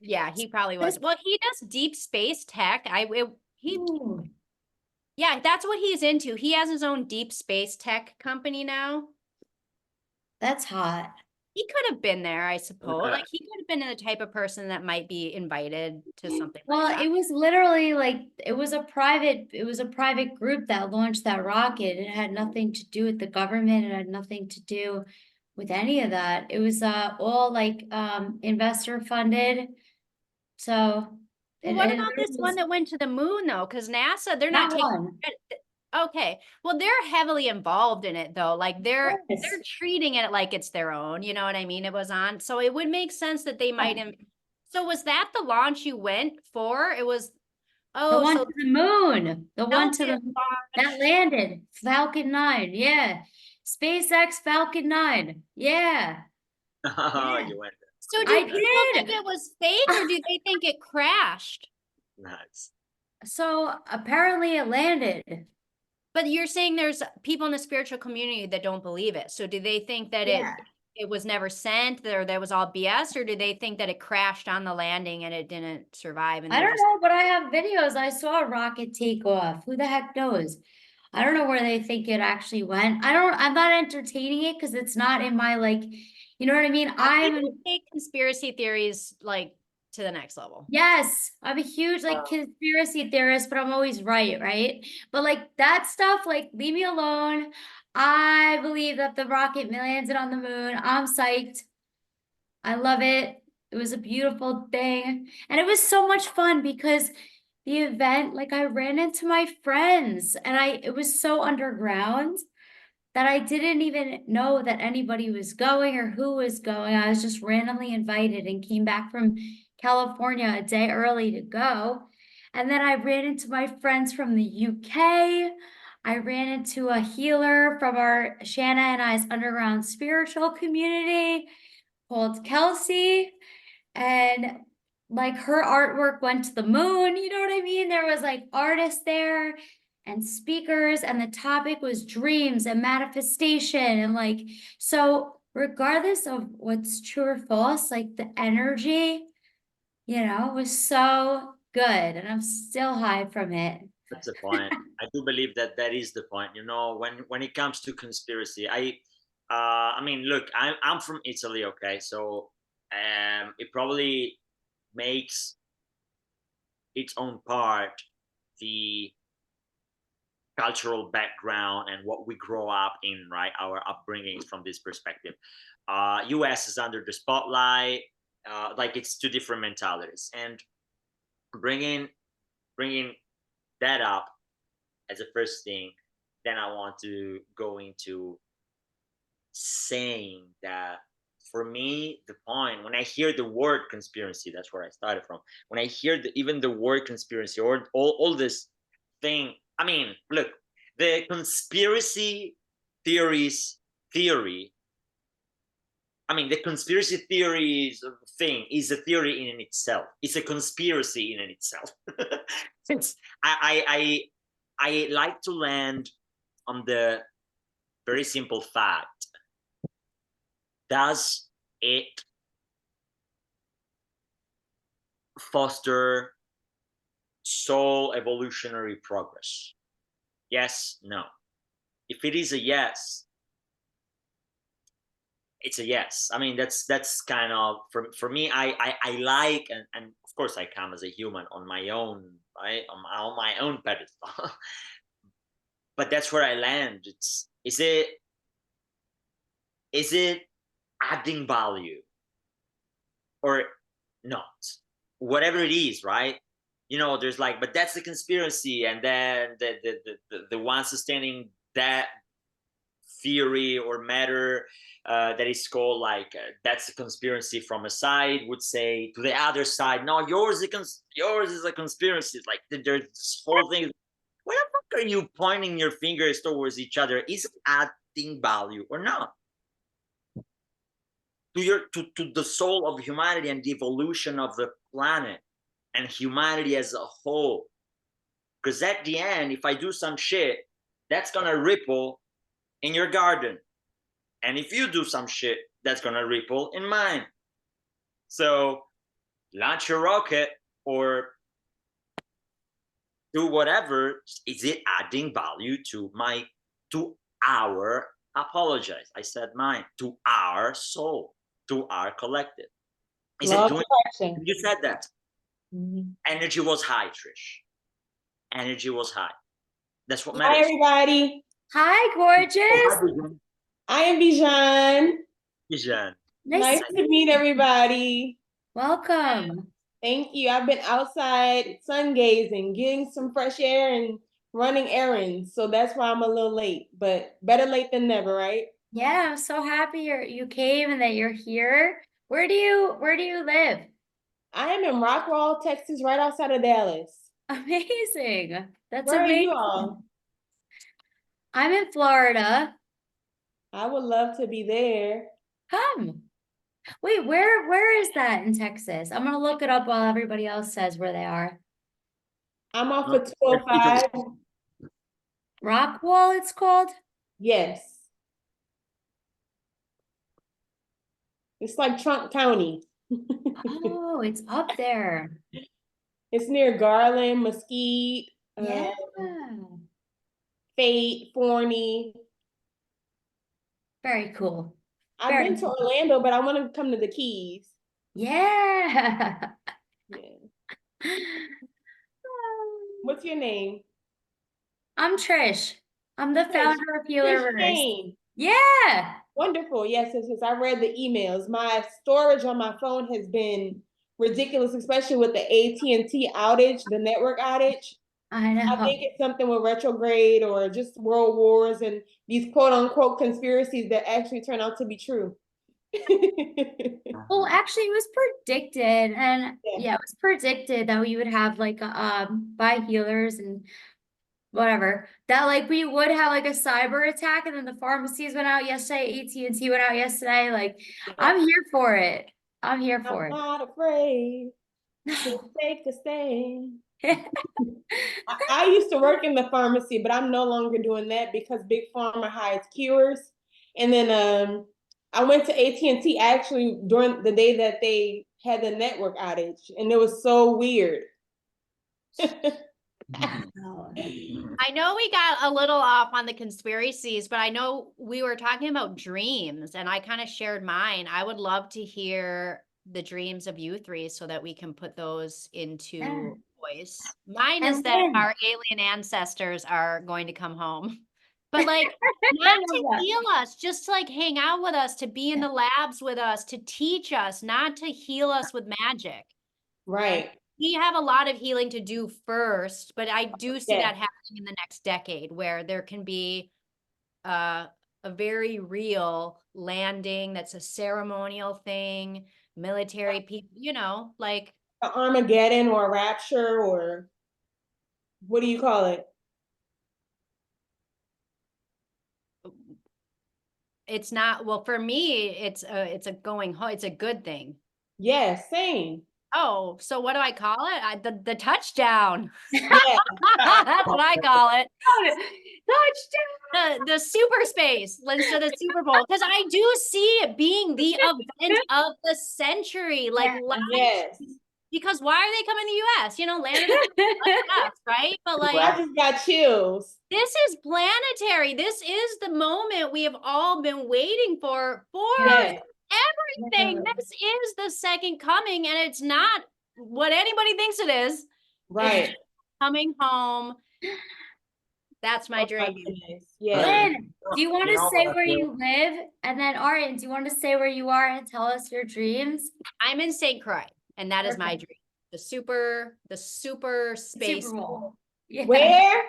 Yeah, he probably was. This- Well, he does deep space tech. Ooh, Yeah, that's what he's into. He has his own deep space tech company now. that's hot. He could have been there, I suppose. Like he could have been the type of person that might be invited to something like Well, that. it was literally like it was a private group that launched that rocket. It had nothing to do with the government. It had nothing to do with any of that. It was all like investor funded. So Well, what and about there this was one that went to the moon though? Because NASA, they're not that taking one. credit. Okay. Well, they're heavily involved in it though. Like they're Yes. treating it like it's their own, you know what I mean? It was on. So it would make sense that they might So was that the launch you went for? It was The one so to the moon. The one to the Falcon that launch. landed. Falcon 9. Yeah. SpaceX Falcon 9. Yeah. Oh, Yeah. you went So do I people think did. it was fake or do they think it crashed? nuts. So apparently it landed. But you're saying there's people in the spiritual community that don't believe it. So do they think that Yeah. it was never sent or that was all BS, or do they think that it crashed on the landing and it didn't survive? And I they don't just know, but I have videos. I saw a rocket take off. Who the heck knows? I don't know where they think it actually went. I'm not entertaining it because it's not in my like, you know what I mean? people take conspiracy theories like to the next level. Yes, I'm a huge like conspiracy theorist, but I'm always right? But like that stuff, like leave me alone. I believe that the rocket landed on the moon. I'm psyched. I love it. It was a beautiful thing. And it was so much fun because the event, like I ran into my friends and it was so underground. that I didn't even know that anybody was going or who was going. I was just randomly invited and came back from California a day early to go. And then I ran into my friends from the UK. I ran into a healer from our Shanna and I's underground spiritual community called Kelsey. And like her artwork went to the moon, you know what I mean? There was like artists there and speakers, and the topic was dreams and manifestation. And like, so regardless of what's true or false, like the energy, was so good. And I'm still high from it. That's the point. I do believe that that is the point. When it comes to conspiracy, I mean, look, I'm from Italy, okay, so it probably makes its own part the cultural background and what we grow up in, right? Our upbringings from this perspective. US is under the spotlight, like it's two different mentalities, and bringing that up as a first thing, then I want to go into saying that for me, the point when I hear the word conspiracy, that's where I started from. When I hear even the word conspiracy or all this thing, I mean, look, the conspiracy theory. I mean, the conspiracy theories thing is a theory in itself. It's a conspiracy in itself. Since I like to land on the very simple fact: does it foster soul evolutionary progress? Yes, no. If it is a yes, it's a yes. I mean, that's kind of for me. I like, and of course I come as a human on my own, right, on my own pedestal. But that's where I land. Is it adding value or not? Whatever it is, right? There's like, but that's the conspiracy, and then the one sustaining that theory or matter that is called like that's a conspiracy from a side would say to the other side, no, yours is a conspiracy. Like there's this whole thing. Why the fuck are you pointing your fingers towards each other? Is it adding value or not to the soul of humanity and the evolution of the planet and humanity as a whole? Because at the end, if I do some shit, that's gonna ripple in your garden, and if you do some shit, that's gonna ripple in mine. So launch your rocket or do whatever. Is it adding value to our, apologize, I said mine, to our soul, to our collective? Is it doing? You said that. Mm-hmm. Energy was high, Trish. Energy was high. That's what matters. Hi, everybody. Hi, gorgeous. Oh, hi, I am Bijan. Bijan. Nice to meet everybody. Welcome. Thank you. I've been outside sun gazing, getting some fresh air and running errands. So that's why I'm a little late, but better late than never, right? Yeah, I'm so happy you came and that you're here. Where do you live? I am in Rockwall, Texas, right outside of Dallas. Amazing. That's Where amazing. are you all? I'm in Florida. I would love to be there. Come. Wait, where is that in Texas? I'm gonna look it up while everybody else says where they are. I'm off of 205. Rockwall, it's called? Yes. It's like Trump County. Oh, it's up there. It's near Garland, Mesquite, Yeah. Fate, Forney. Very cool. I've been to Orlando, but I want to come to the Keys. Yeah. Yeah. What's your name? I'm Trish. I'm the founder of Healerverse. Yeah. Wonderful. Yes, I read the emails. My storage on my phone has been ridiculous, especially with the AT&T outage, the network outage. I know. I think it's something with retrograde or just world wars and these quote unquote conspiracies that actually turn out to be true. Well, actually, it was predicted, and Yeah. yeah, it was predicted that we would have like by healers and whatever, that like we would have like a cyber attack, and then the pharmacies went out yesterday, AT&T went out yesterday. Like, I'm here for it. I'm here for I'm it. not afraid to take a stand. I used to work in the pharmacy, but I'm no longer doing that because Big Pharma hides cures. And then I went to AT&T actually during the day that they had the network outage, and it was so weird. I know we got a little off on the conspiracies, but I know we were talking about dreams and I kind of shared mine. I would love to hear the dreams of you three so that we can put those into voice. Mine is And that when? our alien ancestors are going to come home. But like not to love that. heal us, just to like hang out with us, to be in the labs with us, to teach us, not to heal us with magic. Right. We have a lot of healing to do first, but I do see Yeah. that happening in the next decade where there can be a very real landing that's a ceremonial thing, military people, you know, like A Armageddon or a rapture, or what do you call it? it's not, well, for me, it's a going home, it's a good thing. Yeah, same. Oh, so what do I call it? The touchdown. Yeah. That's what I call it. Touchdown. The super space instead of Super Bowl, because I do see it being the event of the century, like Yeah. live, Yes. because why are they coming to US? You know, landed us, right? But like I just got chills. this is planetary. This is the moment we have all been waiting for Yeah. everything. This is the second coming, and it's not what anybody thinks it is. Right. It's coming home. That's my Oh my dream. goodness. Yeah. Lynn, do you want You to know say what I where feel? you live? And then Arden, do you want to say where you are and tell us your dreams? I'm in St. Croix, and that is my Perfect. dream. The super space. Super Bowl. Yeah. Where?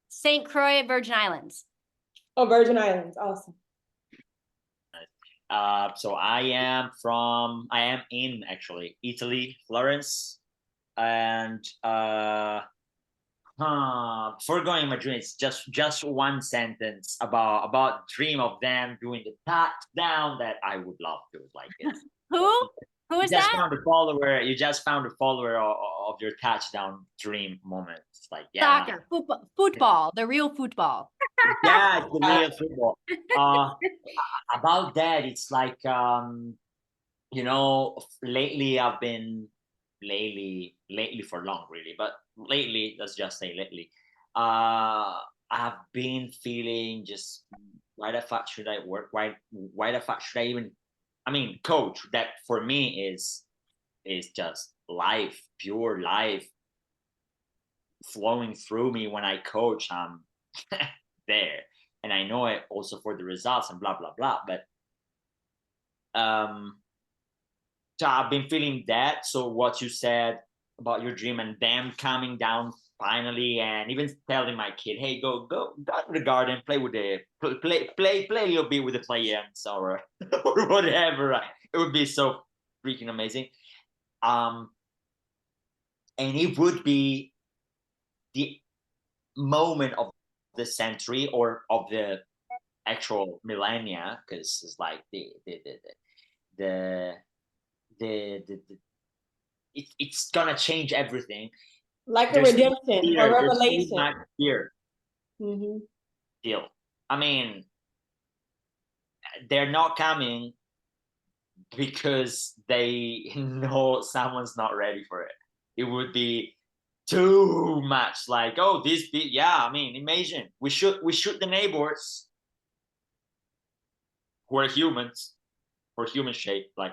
St. Croix, Virgin Islands. Oh, Virgin Islands. Awesome. So I am in actually Italy, Florence, and before going in my dream, it's just one sentence about dream of them doing the touchdown that I would love to like. Who is that? You just found a follower of your touchdown dream moment. It's like, yeah, Soccer, football, the real football. yeah, it's the real football. About that, it's like you know, lately for long really, but lately, let's just say lately, I've been feeling just why the fuck should I work? Why the fuck should I even? I mean, coach. That for me is just life, pure life flowing through me when I coach. I'm there, and I know it also for the results and blah blah blah. But so I've been feeling that. So what you said about your dream and them coming down finally, and even telling my kid, "Hey, go to the garden, play with the play a little bit with the plants or or whatever." It would be so freaking amazing. And it would be the moment of the century or of the actual millennia, because it's like the it's gonna change everything. Like a There's redemption or there's too revelation. much fear Mm-hmm. still. I mean, they're not coming because they know someone's not ready for it. It would be too much. Like, oh, yeah. I mean, imagine we shoot the neighbors who are humans or human shape, like.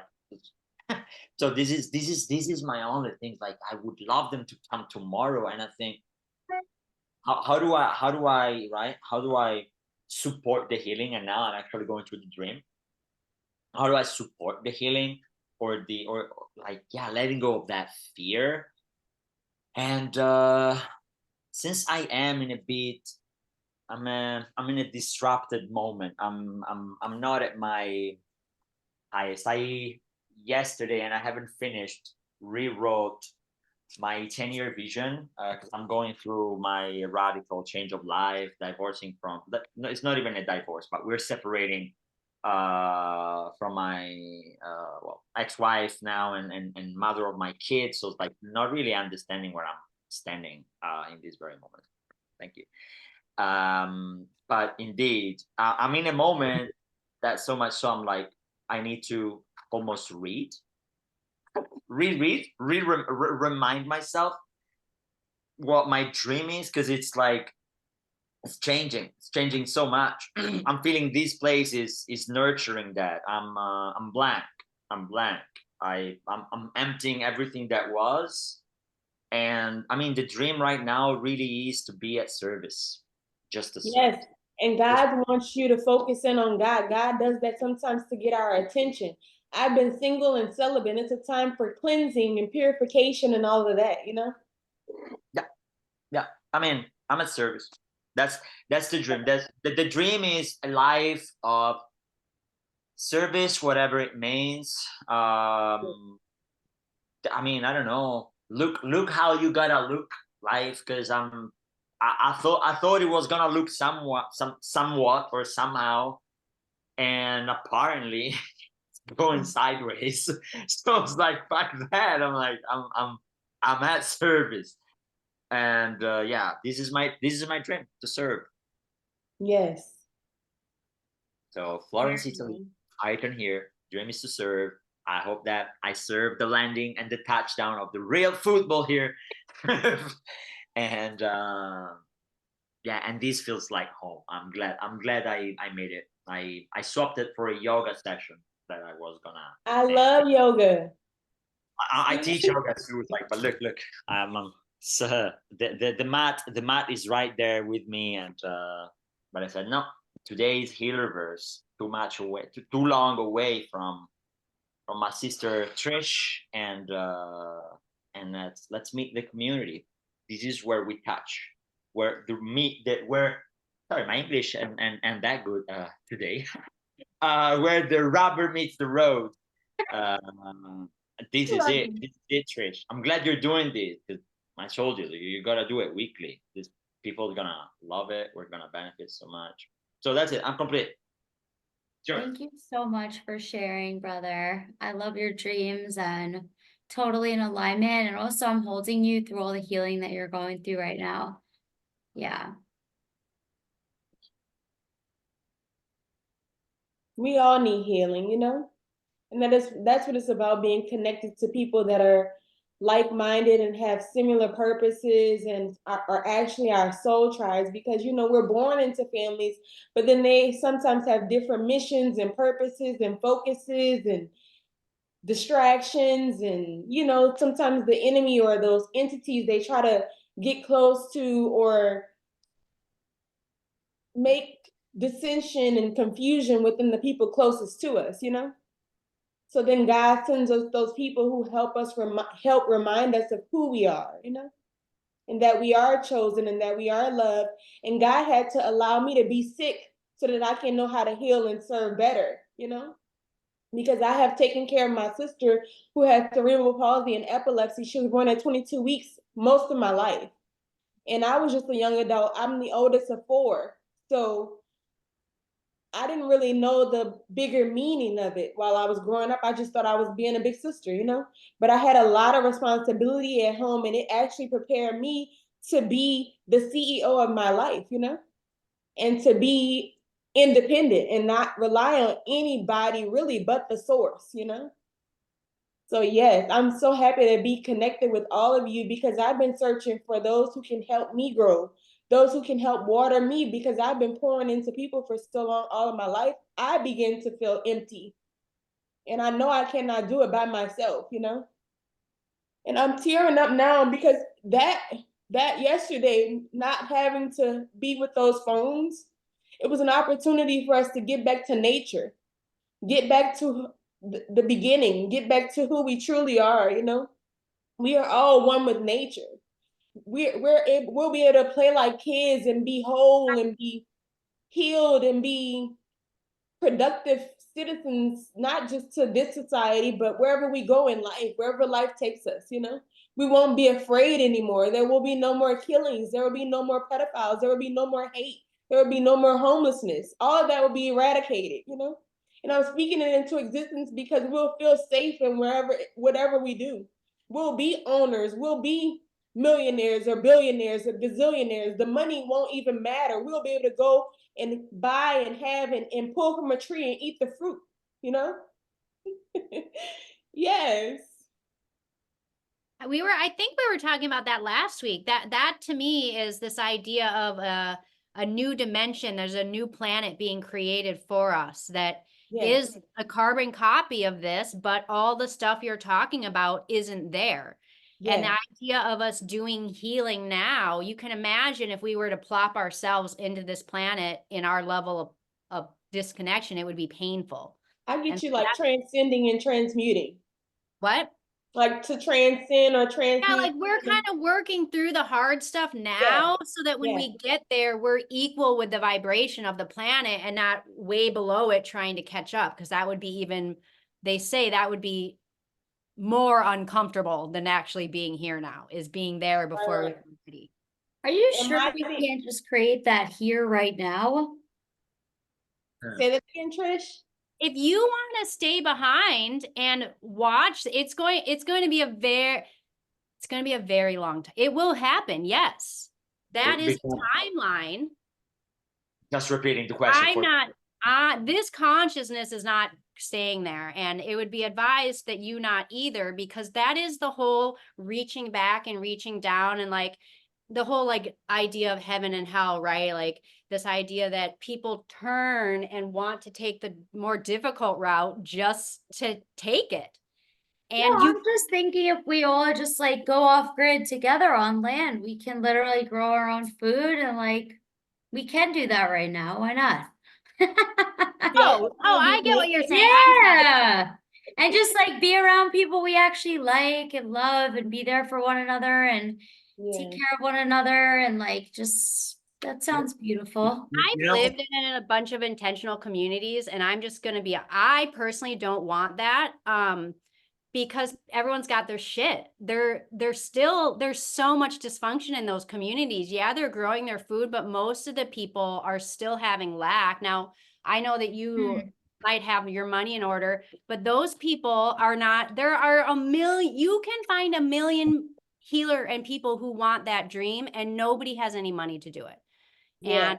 So this is my only thing. Like, I would love them to come tomorrow, and I think, how do I support the healing? And now I'm actually going through the dream. How do I support the healing or like, yeah, letting go of that fear? And since I am in a bit, I'm in a disrupted moment. I'm not at my highest. I yesterday, and I haven't finished, rewrote my 10-year vision because I'm going through my radical change of life, divorcing from that. No, it's not even a divorce, but we're separating from my ex-wife now, and mother of my kids. So it's like not really understanding where I'm standing in this very moment. Thank you. But indeed, I'm in a moment that so much so I'm like, I need to almost remind myself what my dream is, because it's like it's changing so much. I'm feeling this place is nurturing that. I'm blank. I'm emptying everything that was. And I mean, the dream right now really is to be at service, just to serve. Yes. And God wants you to focus in on God. God does that sometimes to get our attention. I've been single and celibate. It's a time for cleansing and purification and all of that, you know? Yeah. I mean, I'm at service. That's the dream. That's the dream is a life of service, whatever it means. I mean, I don't know. Look how you gotta look life, because I thought it was gonna look somewhat or somehow, and apparently it's going sideways. So it's like, fuck that. I'm like, I'm at service. And yeah, this is my dream, to serve. Yes. So Florence, Italy, I turn here. Dream is to serve. I hope that I serve the landing and the touchdown of the real football here. And yeah, and this feels like home. I'm glad I made it. I swapped it for a yoga session that I was gonna. I love yoga. I teach yoga too. Like, but look, so the mat is right there with me, and but I said no. Today is Healerverse. Too much away, too long away from my sister Trish, and let's meet the community. This is where we touch, where the meet that where. Sorry, my English and that good today. Where the rubber meets the road. This is it. This is it, Trish. I'm glad you're doing this, because I told you you gotta do it weekly. This people are gonna love it. We're gonna benefit so much. So that's it. I'm complete. Sure. Thank you so much for sharing, brother. I love your dreams and totally in alignment. And also, I'm holding you through all the healing that you're going through right now. Yeah. We all need healing, you know? And that's what it's about, being connected to people that are like-minded and have similar purposes and are actually our soul tribes, because you know we're born into families, but then they sometimes have different missions and purposes and focuses and distractions, and you know sometimes the enemy or those entities, they try to get close to or make dissension and confusion within the people closest to us, you know? So then God sends us those people who help us help remind us of who we are, you know, and that we are chosen and that we are loved. And God had to allow me to be sick so that I can know how to heal and serve better, you know, because I have taken care of my sister who had cerebral palsy and epilepsy. She was born at 22 weeks most of my life. And I was just a young adult. I'm the oldest of 4. So I didn't really know the bigger meaning of it while I was growing up. I just thought I was being a big sister, you know? But I had a lot of responsibility at home, and it actually prepared me to be the CEO of my life, you know? And to be independent and not rely on anybody really but the source, you know? So yes, I'm so happy to be connected with all of you, because I've been searching for those who can help me grow, those who can help water me, because I've been pouring into people for so long, all of my life. I begin to feel empty. And I know I cannot do it by myself, you know? And I'm tearing up now because that yesterday, not having to be with those phones, it was an opportunity for us to get back to nature, get back to the beginning, get back to who we truly are, you know? We are all one with nature. we'll be able to play like kids and be whole and be healed and be productive citizens, not just to this society, but wherever we go in life, wherever life takes us, you know? We won't be afraid anymore. There will be no more killings. There will be no more pedophiles. There will be no more hate. There will be no more homelessness. All of that will be eradicated, you know? And I'm speaking it into existence because we'll feel safe in whatever we do. We'll be owners. We'll be millionaires or billionaires or gazillionaires. The money won't even matter. We'll be able to go and buy and have and pull from a tree and eat the fruit, you know? Yes. I think we were talking about that last week. That to me is this idea of a new dimension. There's a new planet being created for us that Yes. is a carbon copy of this, but all the stuff you're talking about isn't there. And the Yes. idea of us doing healing now, you can imagine if we were to plop ourselves into this planet in our level of disconnection, it would be painful. I get And you like transcending and transmuting. what? Like to transcend or Yeah, transmute. like we're kind of working through the hard stuff Yeah. now so that when Yeah. we get there, we're equal with the vibration of the planet and not way below it trying to catch up. Because that would be even, they say that would be more uncomfortable than actually being here now, is being there before Right. we're ready. Are you And sure my we thing- can't just create that here right now? Say that again, Trish. If you want to stay behind and watch, it's going to be a very long time. It will happen. Yes. That is a timeline. Just repeating the question. I'm not, this consciousness is not staying there. And it would be advised that you not either, because that is the whole reaching back and reaching down and like the whole like idea of heaven and hell, right? Like this idea that people turn and want to take the more difficult route just to take it. And No, I'm just thinking if we all just like go off grid together on land, we can literally grow our own food and like we can do that right now. Why not? I get what you're saying. I'm sorry. Yeah. And just like be around people we actually like and love and be there for one another and take care of one another and like just that sounds beautiful. I've lived in a bunch of intentional communities and I'm just going to be, I personally don't want that. Because everyone's got their shit. There's so much dysfunction in those communities. Yeah, they're growing their food, but most of the people are still having lack. Now, I know that you might have your money in order, but those people are not, there are a million, you can find a million healer and people who want that dream and nobody has any money to do it. Yeah.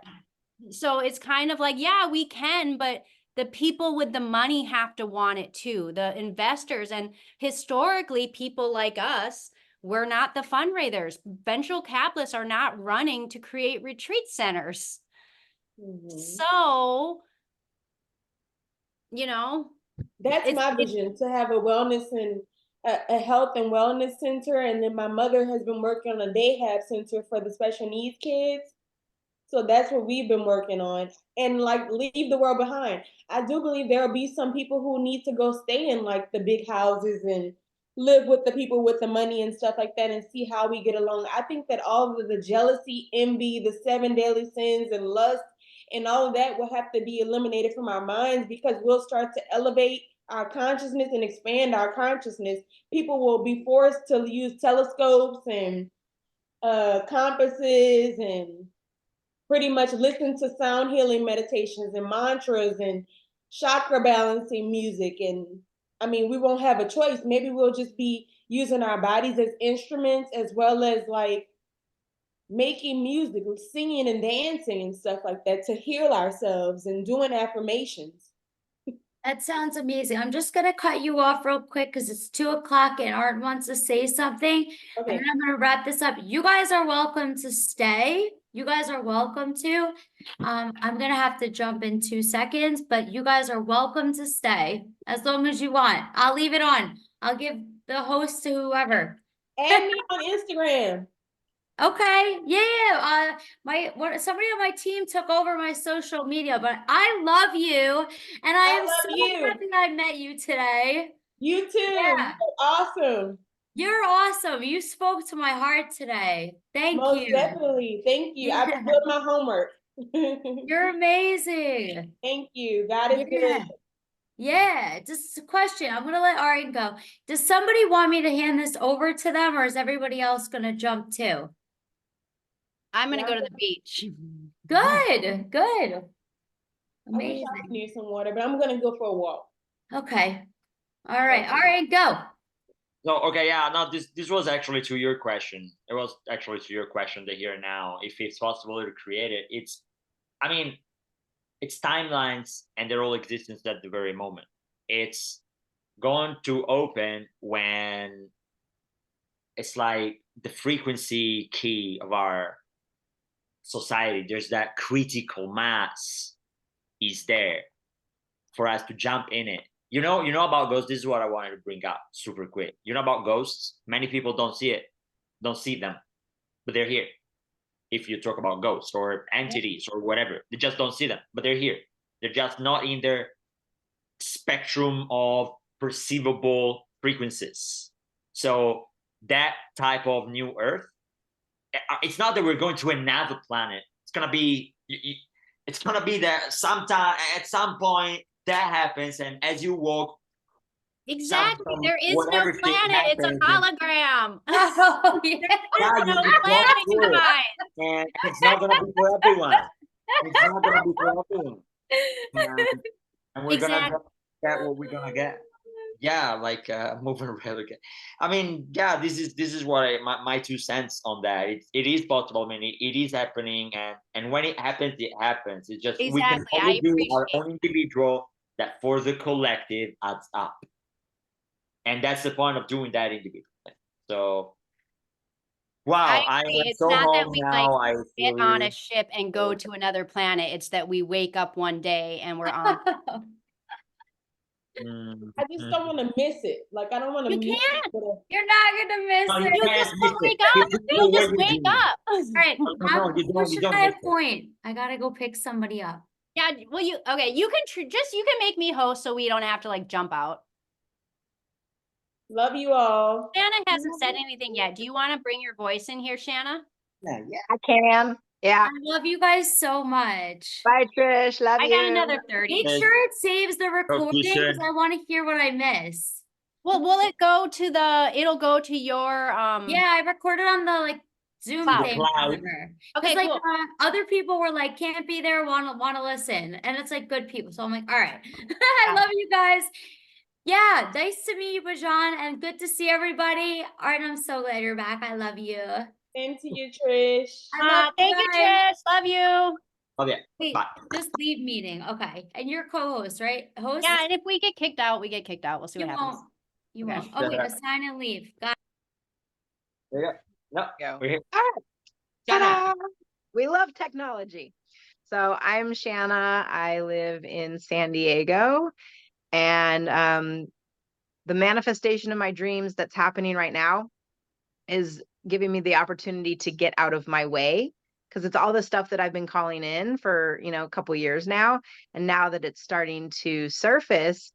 And so it's kind of like, yeah, we can, but the people with the money have to want it too, the investors. And historically, people like us, we're not the fundraisers. Venture capitalists are not running to create retreat centers. So, you know. That's my vision, to have a wellness and a health and wellness center. And then my mother has been working on a day hab center for the special needs kids. So that's what we've been working on, and like leave the world behind. I do believe there will be some people who need to go stay in like the big houses and live with the people with the money and stuff like that and see how we get along. I think that all of the jealousy, envy, the 7 daily sins and lust and all of that will have to be eliminated from our minds because we'll start to elevate our consciousness and expand our consciousness. People will be forced to use telescopes and compasses and pretty much listen to sound healing meditations and mantras and chakra balancing music. And I mean, we won't have a choice. Maybe we'll just be using our bodies as instruments as well as like making music, singing and dancing and stuff like that to heal ourselves and doing affirmations. That sounds amazing. I'm just gonna cut you off real quick because it's 2 o'clock and Art wants to say something. And Okay. then I'm gonna wrap this up. You guys are welcome to stay. You guys are welcome to. I'm gonna have to jump in 2 seconds, but you guys are welcome to stay as long as you want. I'll leave it on. I'll give the host to whoever. Add me on Instagram. Okay, yeah. Somebody on my team took over my social media, but I love you, and I am love so you. happy I met you today. You too. Yeah. You're awesome. You're awesome. You spoke to my heart today. Thank Most you. definitely. Thank you. I've been doing my homework. You're amazing. Thank you. God is good. Yeah. Yeah, just a question. I'm gonna let Ari go. Does somebody want me to hand this over to them, or is everybody else gonna jump too? I'm gonna Yeah. go to the beach. Good, good. I wish I was Amazing. near some water, but I'm gonna go for a walk. Okay. All right. All right, go. No, okay, yeah, no, this was actually to your question. It was actually to your question, the here and now. If it's possible to create it, I mean, it's timelines and their all existence at the very moment. It's going to open when it's like the frequency key of our society. There's that critical mass is there for us to jump in it. You know about ghosts. This is what I wanted to bring up super quick. You know about ghosts. Many people don't see them, but they're here. If you talk about ghosts or entities or whatever, they just don't see them, but they're here. They're just not in their spectrum of perceivable frequencies. So that type of new Earth, it's not that we're going to another planet. It's gonna be that sometime at some point that happens, and as you walk, Exactly. There is no whatever shit planet. It's a happens, hologram. Oh, yeah. There's no you walk planet, through it, guys. and it's not gonna be for everyone. It's not gonna be for everyone. And we're gonna Exactly. get what we're gonna get. Yeah, like moving around again. I mean, yeah, this is what my 2 cents on that. It is possible. I mean, it is happening, and when it happens, it happens. It's just we can Exactly. only I do our appreciate own individual that for the collective adds up, and that's the point of doing that individually. So, wow, I agree. am It's so not that home we like now. I get feel on a really. ship and go to another planet. It's that we wake up one day and we're on. I just don't want to miss it. Like I don't want to You miss can't. it. You're not gonna miss No, you it. You can't just miss will it. wake up. It's You'll what just you're wake doing. up. All right, No, you who don't. You should don't I miss it. appoint? I gotta go pick somebody up. Yeah. Well, you okay? You can you can make me host so we don't have to like jump out. Love you all. Shanna hasn't said anything yet. Do you want to bring your voice in here, Shanna? Yeah, yeah. I can. Yeah. I love you guys so much. Bye, Trish. Love I you. got another 30. Make Yes. sure it saves the Talk to recording you soon. because I want to hear what I miss. Well, will it go to it'll go to your Yeah, I recorded on the like Zoom Cloud. thing. The cloud. Whatever. Okay, It's like cool. other people were like, can't be there, want to listen, and it's like good people. So I'm like, all right, I love you guys. Yeah, nice to meet you, Bajan, and good to see everybody. All right, I'm so glad you're back. I love you. Same to you, Trish. I love Thank you, guys. Trish. Love you. Okay. Wait, Bye. just leave meeting. Okay, and you're co-host, right? Host. Yeah, and if we get kicked out, we get kicked out. We'll see You what happens. won't. You Okay. won't. Okay, assign and leave. Got There you go. No, Go. we're here. All right. Shanna. Ta-da! We love technology. So I'm Shanna. I live in San Diego, and the manifestation of my dreams that's happening right now is giving me the opportunity to get out of my way, because it's all the stuff that I've been calling in for, a couple years now. And now that it's starting to surface,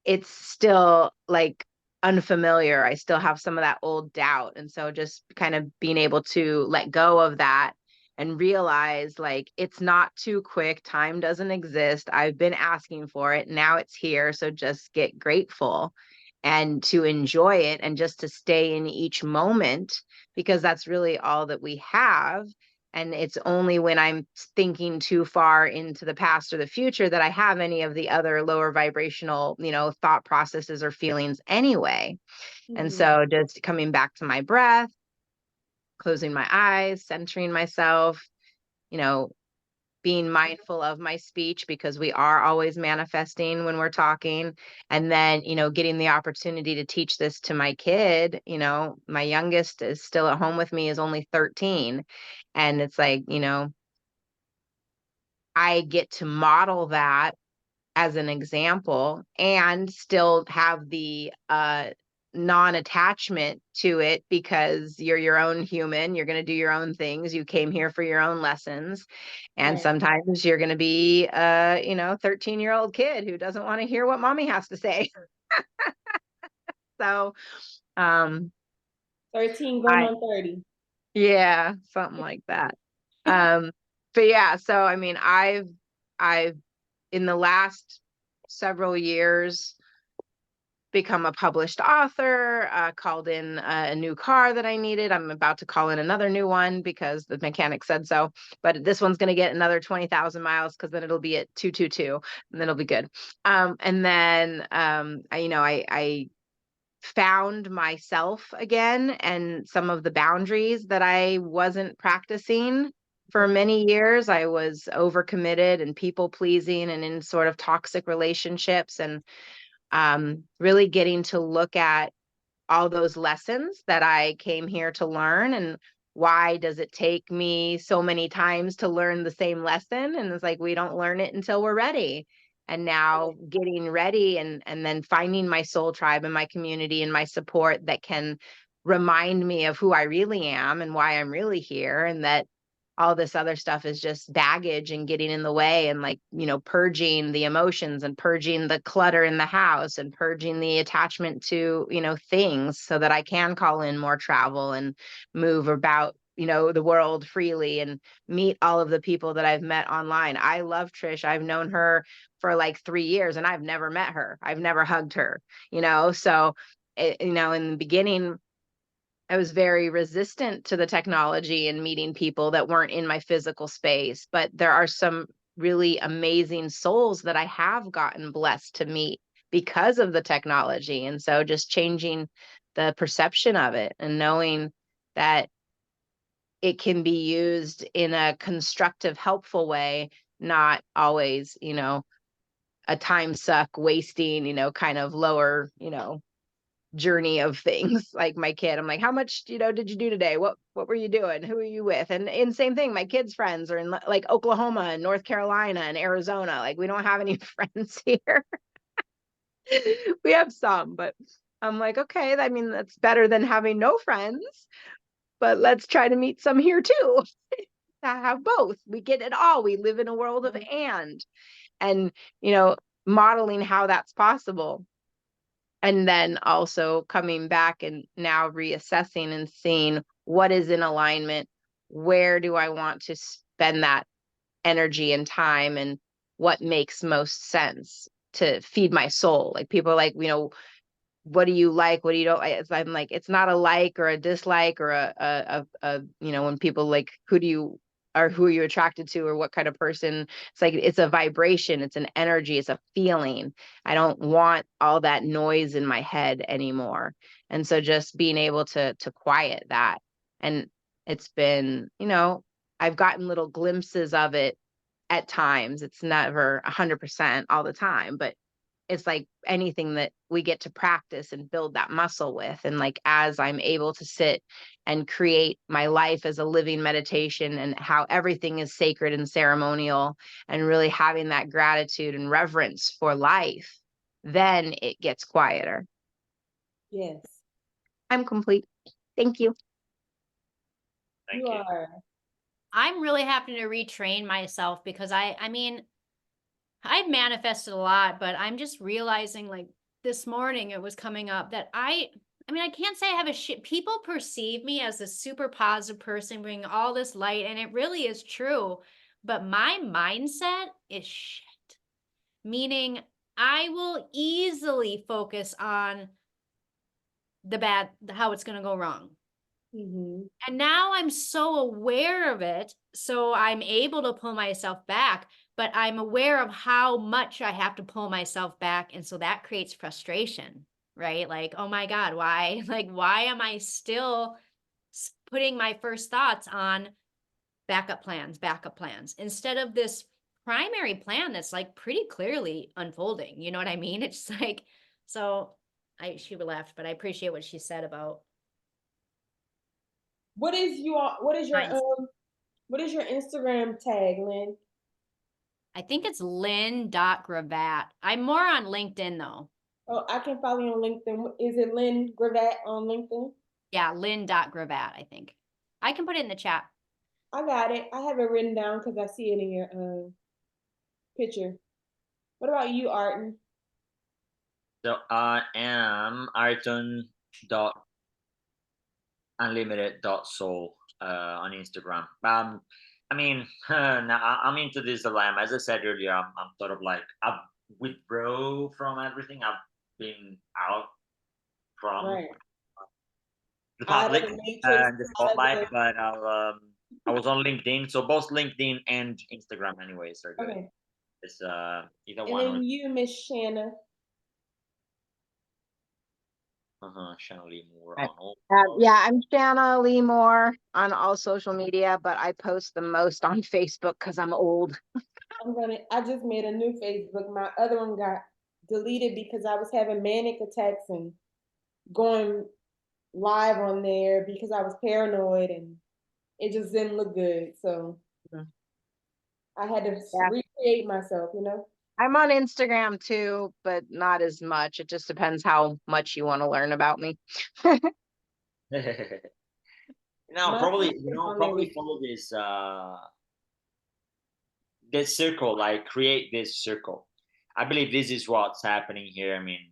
it's still like unfamiliar. I still have some of that old doubt. And so just kind of being able to let go of that and realize like it's not too quick. Time doesn't exist. I've been asking for it. Now it's here. So just get grateful and to enjoy it and just to stay in each moment, because that's really all that we have. And it's only when I'm thinking too far into the past or the future that I have any of the other lower vibrational, thought processes or feelings anyway. And so just coming back to my breath, closing my eyes, centering myself, being mindful of my speech, because we are always manifesting when we're talking. And then, getting the opportunity to teach this to my kid. My youngest is still at home with me, is only 13. And it's like, I get to model that as an example and still have the non-attachment to it, because you're your own human. You're going to do your own things. You came here for your own lessons. And Right. sometimes you're going to be 13-year-old kid who doesn't want to hear what mommy has to say. So 13 going on 30. Yeah, something like that. But yeah, so I mean, I've in the last several years become a published author, called in a new car that I needed. I'm about to call in another new one because the mechanic said so, but this one's going to get another 20,000 miles because then it'll be at 222 and then it'll be good. And then, I found myself again and some of the boundaries that I wasn't practicing for many years. I was overcommitted and people pleasing and in sort of toxic relationships, and really getting to look at all those lessons that I came here to learn, and why does it take me so many times to learn the same lesson? And it's like, we don't learn it until we're ready. And now getting ready and then finding my soul tribe and my community and my support that can remind me of who I really am and why I'm really here, and that all this other stuff is just baggage and getting in the way, and like, purging the emotions and purging the clutter in the house and purging the attachment to, things, so that I can call in more travel and move about, the world freely and meet all of the people that I've met online. I love Trish. I've known her for like 3 years and I've never met her. I've never hugged her, so in the beginning, I was very resistant to the technology and meeting people that weren't in my physical space. But there are some really amazing souls that I have gotten blessed to meet because of the technology. And so just changing the perception of it and knowing that it can be used in a constructive, helpful way, not always, a time suck, wasting, kind of lower, journey of things. Like my kid, I'm like, how much did you do today? What were you doing? Who are you with? And same thing, my kids' friends are in like Oklahoma and North Carolina and Arizona. Like, we don't have any friends here. We have some, but I'm like, okay, I mean, that's better than having no friends, but let's try to meet some here too. To have both, we get it all. We live in a world of and modeling how that's possible. And then also coming back and now reassessing and seeing what is in alignment. Where do I want to spend that energy and time, and what makes most sense to feed my soul? Like, people are like, what do you like? What do you don't like? I'm like, it's not a like or a dislike or when people like, who are you attracted to, or what kind of person? It's like, it's a vibration, it's an energy, it's a feeling. I don't want all that noise in my head anymore. And so just being able to quiet that. And it's been, I've gotten little glimpses of it at times. It's never 100% all the time, but it's like anything that we get to practice and build that muscle with. And like, as I'm able to sit and create my life as a living meditation, and how everything is sacred and ceremonial, and really having that gratitude and reverence for life, then it gets quieter. Yes. I'm complete. Thank you. Thank you. I'm really having to retrain myself because I mean, I've manifested a lot, but I'm just realizing, like, this morning it was coming up that I can't say I have a shit. People perceive me as a super positive person, bringing all this light, and it really is true. But my mindset is shit. Meaning, I will easily focus on the bad, how it's going to go wrong. Mm-hmm. And now I'm so aware of it, so I'm able to pull myself back, but I'm aware of how much I have to pull myself back. And so that creates frustration, right? Like, oh my God, why? Like, why am I still putting my first thoughts on backup plans, instead of this primary plan that's like pretty clearly unfolding? You know what I mean? It's like, so she left, but I appreciate what she said about. What is your Instagram tag, Lynn? I think it's Lynn.Gravatt. I'm more on LinkedIn though. Oh, I can follow you on LinkedIn. Is it Lynn Gravatt on LinkedIn? Yeah, Lynn.Gravatt, I think. I can put it in the chat. I got it. I have it written down because I see it in your picture. What about you, Arton? So I am Arton dot unlimited.soul on Instagram. I mean, now I'm into this dilemma. As I said earlier, I'm sort of like I've withdrawn from everything. I've been out from Right. the Out of public the matrix, and the out of spotlight, the- but I was on LinkedIn, so both LinkedIn and Instagram, anyways, are good. Okay. It's either And one or then you, Miss Shanna. Shanna Lee Moore Right. on all. Yeah, I'm Shanna Lee Moore on all social media, but I post the most on Facebook because I'm old. I just made a new Facebook. My other one got deleted because I was having manic attacks and going live on there because I was paranoid and it just didn't look good. So Mhm. I had to Yeah. recreate myself, I'm on Instagram too, but not as much. It just depends how much you want to learn about me. Now, My probably sister's on there probably with- follow this circle, like create this circle. I believe this is what's happening here. I mean,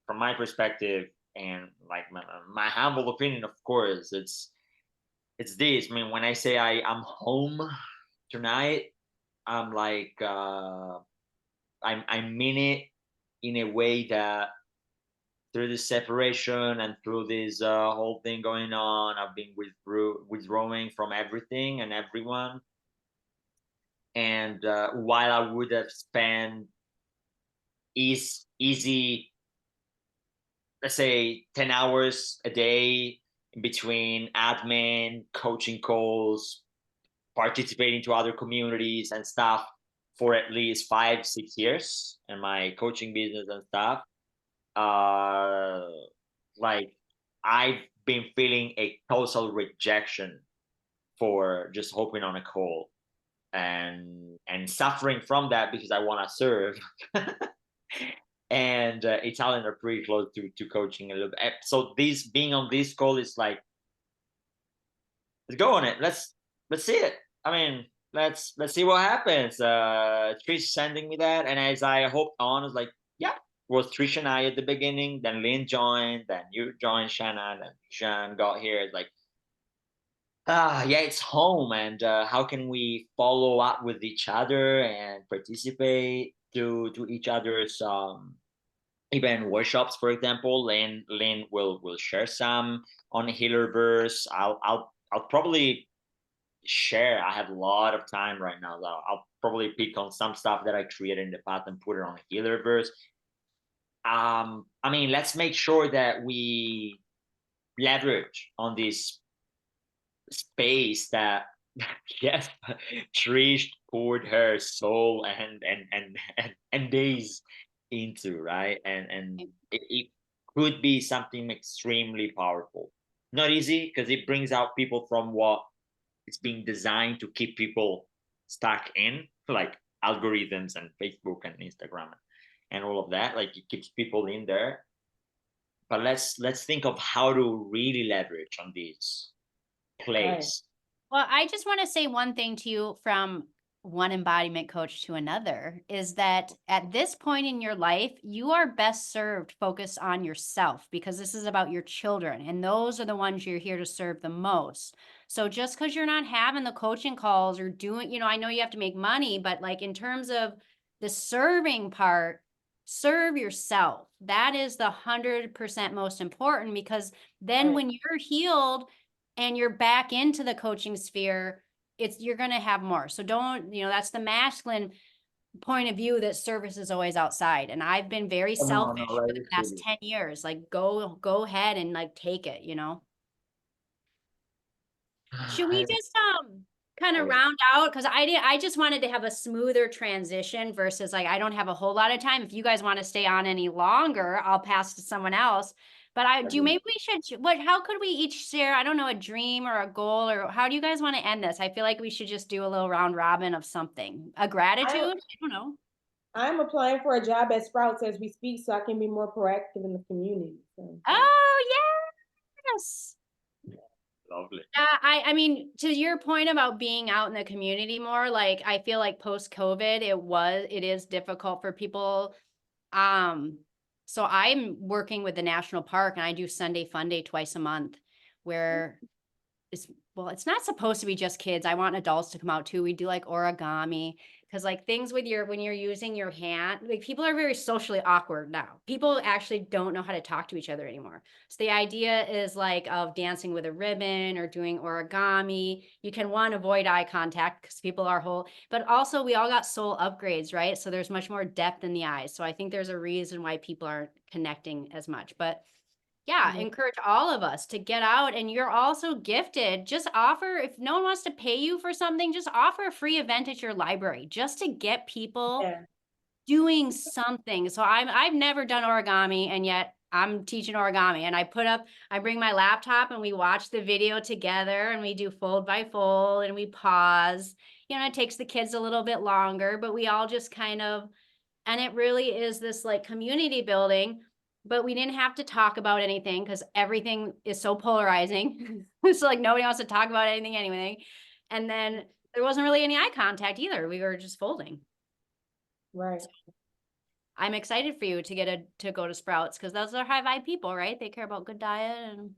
from my perspective and like my humble opinion, of course, it's this. I mean, when I say I'm home tonight, I'm like I mean it in a way that through this separation and through this whole thing going on, I've been withdrawing from everything and everyone. And while I would have spent easy, let's say 10 hours a day in between admin, coaching calls, participating to other communities and stuff for at least 5-6 years in my coaching business and stuff, like I've been feeling a total rejection for just hoping on a call and suffering from that because I want to serve. And Italian are pretty close to coaching a little bit. So this being on this call is like, let's go on it. Let's see it. I mean, let's see what happens. Trish sending me that, and as I hoped on, was like, yeah, it was Trish and I at the beginning. Then Lynn joined. Then you joined, Shannon. Then Jean got here. It's like, yeah, it's home, and how can we follow up with each other and participate to each other's even workshops, for example. Lynn will share some on Healerverse. I'll probably share. I have a lot of time right now. So I'll probably pick on some stuff that I created in the past and put it on Healerverse. I mean, let's make sure that we leverage on this space that yes, Trish poured her soul and days into, right? And it could be something extremely powerful. Not easy because it brings out people from what it's being designed to keep people stuck in, like algorithms and Facebook and Instagram and all of that. Like it keeps people in there. But let's think of how to really leverage on this place. Well, I just want to say one thing to you from one embodiment coach to another is that at this point in your life, you are best served focused on yourself because this is about your children and those are the ones you're here to serve the most. So just because you're not having the coaching calls or doing, I know you have to make money, but like in terms of the serving part, serve yourself. That is the 100% most important because then when you're healed, and you're back into the coaching sphere, you're going to have more. So don't, that's the masculine point of view that service is always outside. And I've been very selfish for the past 10 years. Like go ahead and like take it, Should we just kind of round out? Because I just wanted to have a smoother transition versus like I don't have a whole lot of time. If you guys want to stay on any longer, I'll pass to someone else. But maybe we should, how could we each share, I don't know, a dream or a goal, or how do you guys want to end this? I feel like we should just do a little round robin of something. A gratitude? I don't know. I'm applying for a job at Sprouts as we speak so I can be more proactive in the community. So. Oh, yes. Lovely. I mean, to your point about being out in the community more, like I feel like post-COVID, it is difficult for people. So I'm working with the national park and I do Sunday Fun Day twice a month where it's not supposed to be just kids. I want adults to come out too. We do like origami, because like things with when you're using your hand, like people are very socially awkward now. People actually don't know how to talk to each other anymore. So the idea is like of dancing with a ribbon or doing origami. You can avoid eye contact because people are but also we all got soul upgrades, right? So there's much more depth in the eyes. So I think there's a reason why people aren't connecting as much, but yeah, encourage all of us to get out, and you're also gifted. Just offer, if no one wants to pay you for something, just offer a free event at your library just to get people doing something. So I've never done origami, and yet I'm teaching origami, and I bring my laptop and we watch the video together and we do fold by fold and we pause. It takes the kids a little bit longer, but we all just kind of, and it really is this like community building. But we didn't have to talk about anything because everything is so polarizing. So like nobody wants to talk about anything. And then there wasn't really any eye contact either. We were just folding. Right. So I'm excited for you to go to Sprouts, because those are high vibe people, right? They care about good diet and.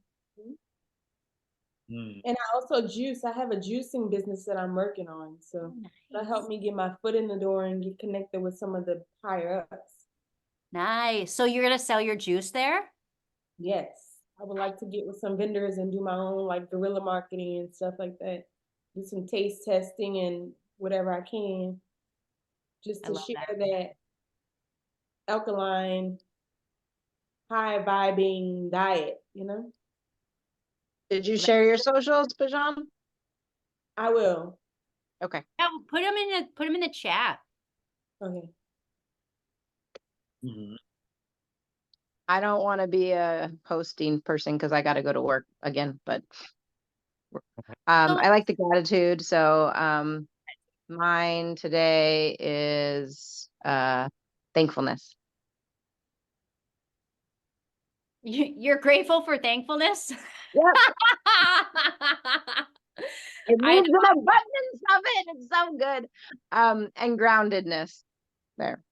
And I also juice. I have a juicing business that I'm working on. So that'll help me get my foot in the door and get connected with some of the higher ups. Nice. So you're going to sell your juice there? Yes. I would like to get with some vendors and do my own like guerrilla marketing and stuff like that. Do some taste testing and whatever I can, just to share that alkaline, high vibing diet, Did you share your socials, Bajan? I will. Okay. Yeah, put them in the chat. Okay. I don't want to be a hosting person because I got to go to work again, but I like the gratitude. So mine today is thankfulness. You're grateful for thankfulness? Yep. It means an abundance of it. It's so good. And groundedness there.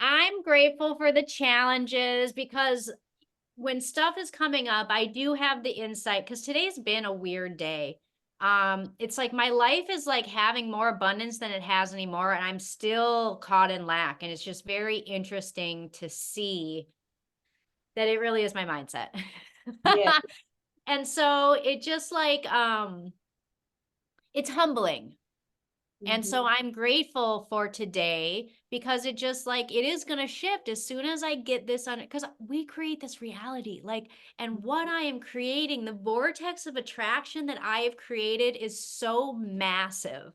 I'm grateful for the challenges, because when stuff is coming up, I do have the insight, because today's been a weird day. It's like my life is like having more abundance than it has anymore, and I'm still caught in lack. And it's just very interesting to see that it really is my mindset. Yeah. And so it just like, it's humbling. And so I'm grateful for today, because it just like, it is going to shift as soon as I get this on it, because we create this reality, like, and what I am creating, the vortex of attraction that I have created is so massive.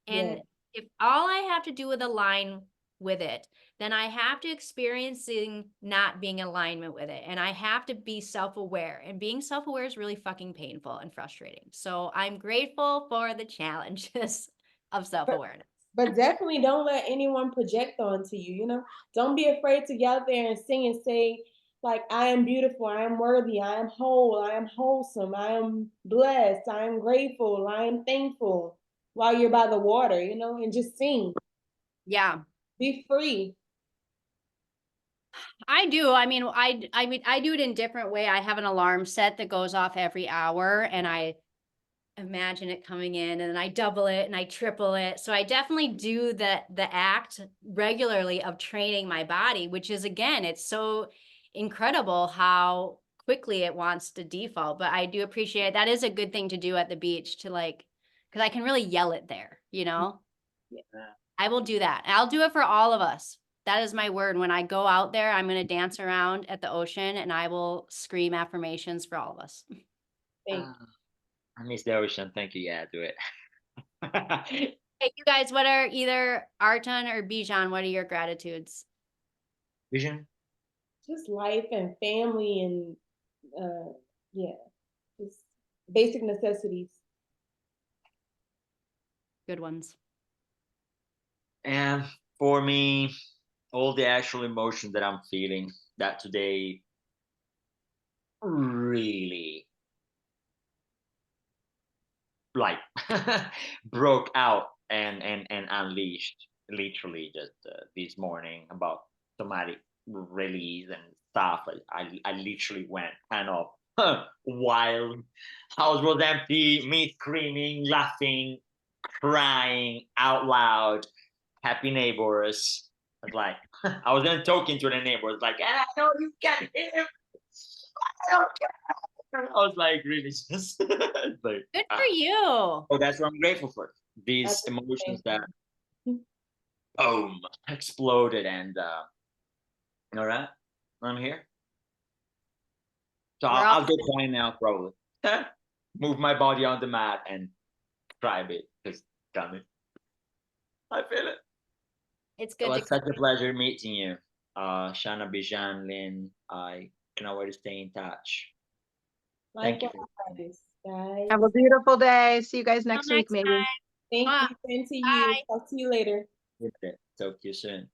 And if all I have to do is align with it, then I have to experiencing not being in alignment with it. And I have to be self-aware, and being self-aware is really fucking painful and frustrating. So I'm grateful for the challenges of self-awareness. But definitely don't let anyone project onto you, Don't be afraid to get out there and sing and say, like, I am beautiful, I am worthy, I am whole, I am wholesome, I am blessed, I am grateful, I am thankful, while you're by the water, and just sing. Yeah. Be free. I do. I mean, I do it in different way. I have an alarm set that goes off every hour, and I imagine it coming in, and then I double it and I triple it. So I definitely do the act regularly of training my body, which is, again, it's so incredible how quickly it wants to default. But I do appreciate that is a good thing to do at the beach, to like, because I can really yell it there, Yeah. I will do that. I'll do it for all of us. That is my word. When I go out there, I'm going to dance around at the ocean, and I will scream affirmations for all of us. I miss the ocean. Thank you. Yeah, do it. Hey, you guys, what are either Artan or Bijan? What are your gratitudes? Vision. Just life and family and just basic necessities. Good ones. And for me, all the actual emotions that I'm feeling that today really like broke out and unleashed literally just this morning about somatic release and stuff. I literally went kind of wild. House was empty, me screaming, laughing, crying out loud, happy neighbors. I was like, I was then talking to the neighbors, like, and I know you can hear me. I don't care. I was like, really just like, Good for you. so that's what I'm grateful for. These That's emotions amazing. that boom exploded, and all right, I'm here. So We're I'll all- go cry now, probably. Move my body on the mat and cry a bit, because damn it, I feel it. It's It good was to such a pleasure meeting you, Shana, Bijan, Lynn. I cannot wait to stay in touch. Thank you. Likewise, guys. Have a beautiful day. See you guys Till next week, maybe. time. Thank Mwah. you. Same to you. Bye. Talk to you later. Talk to you soon.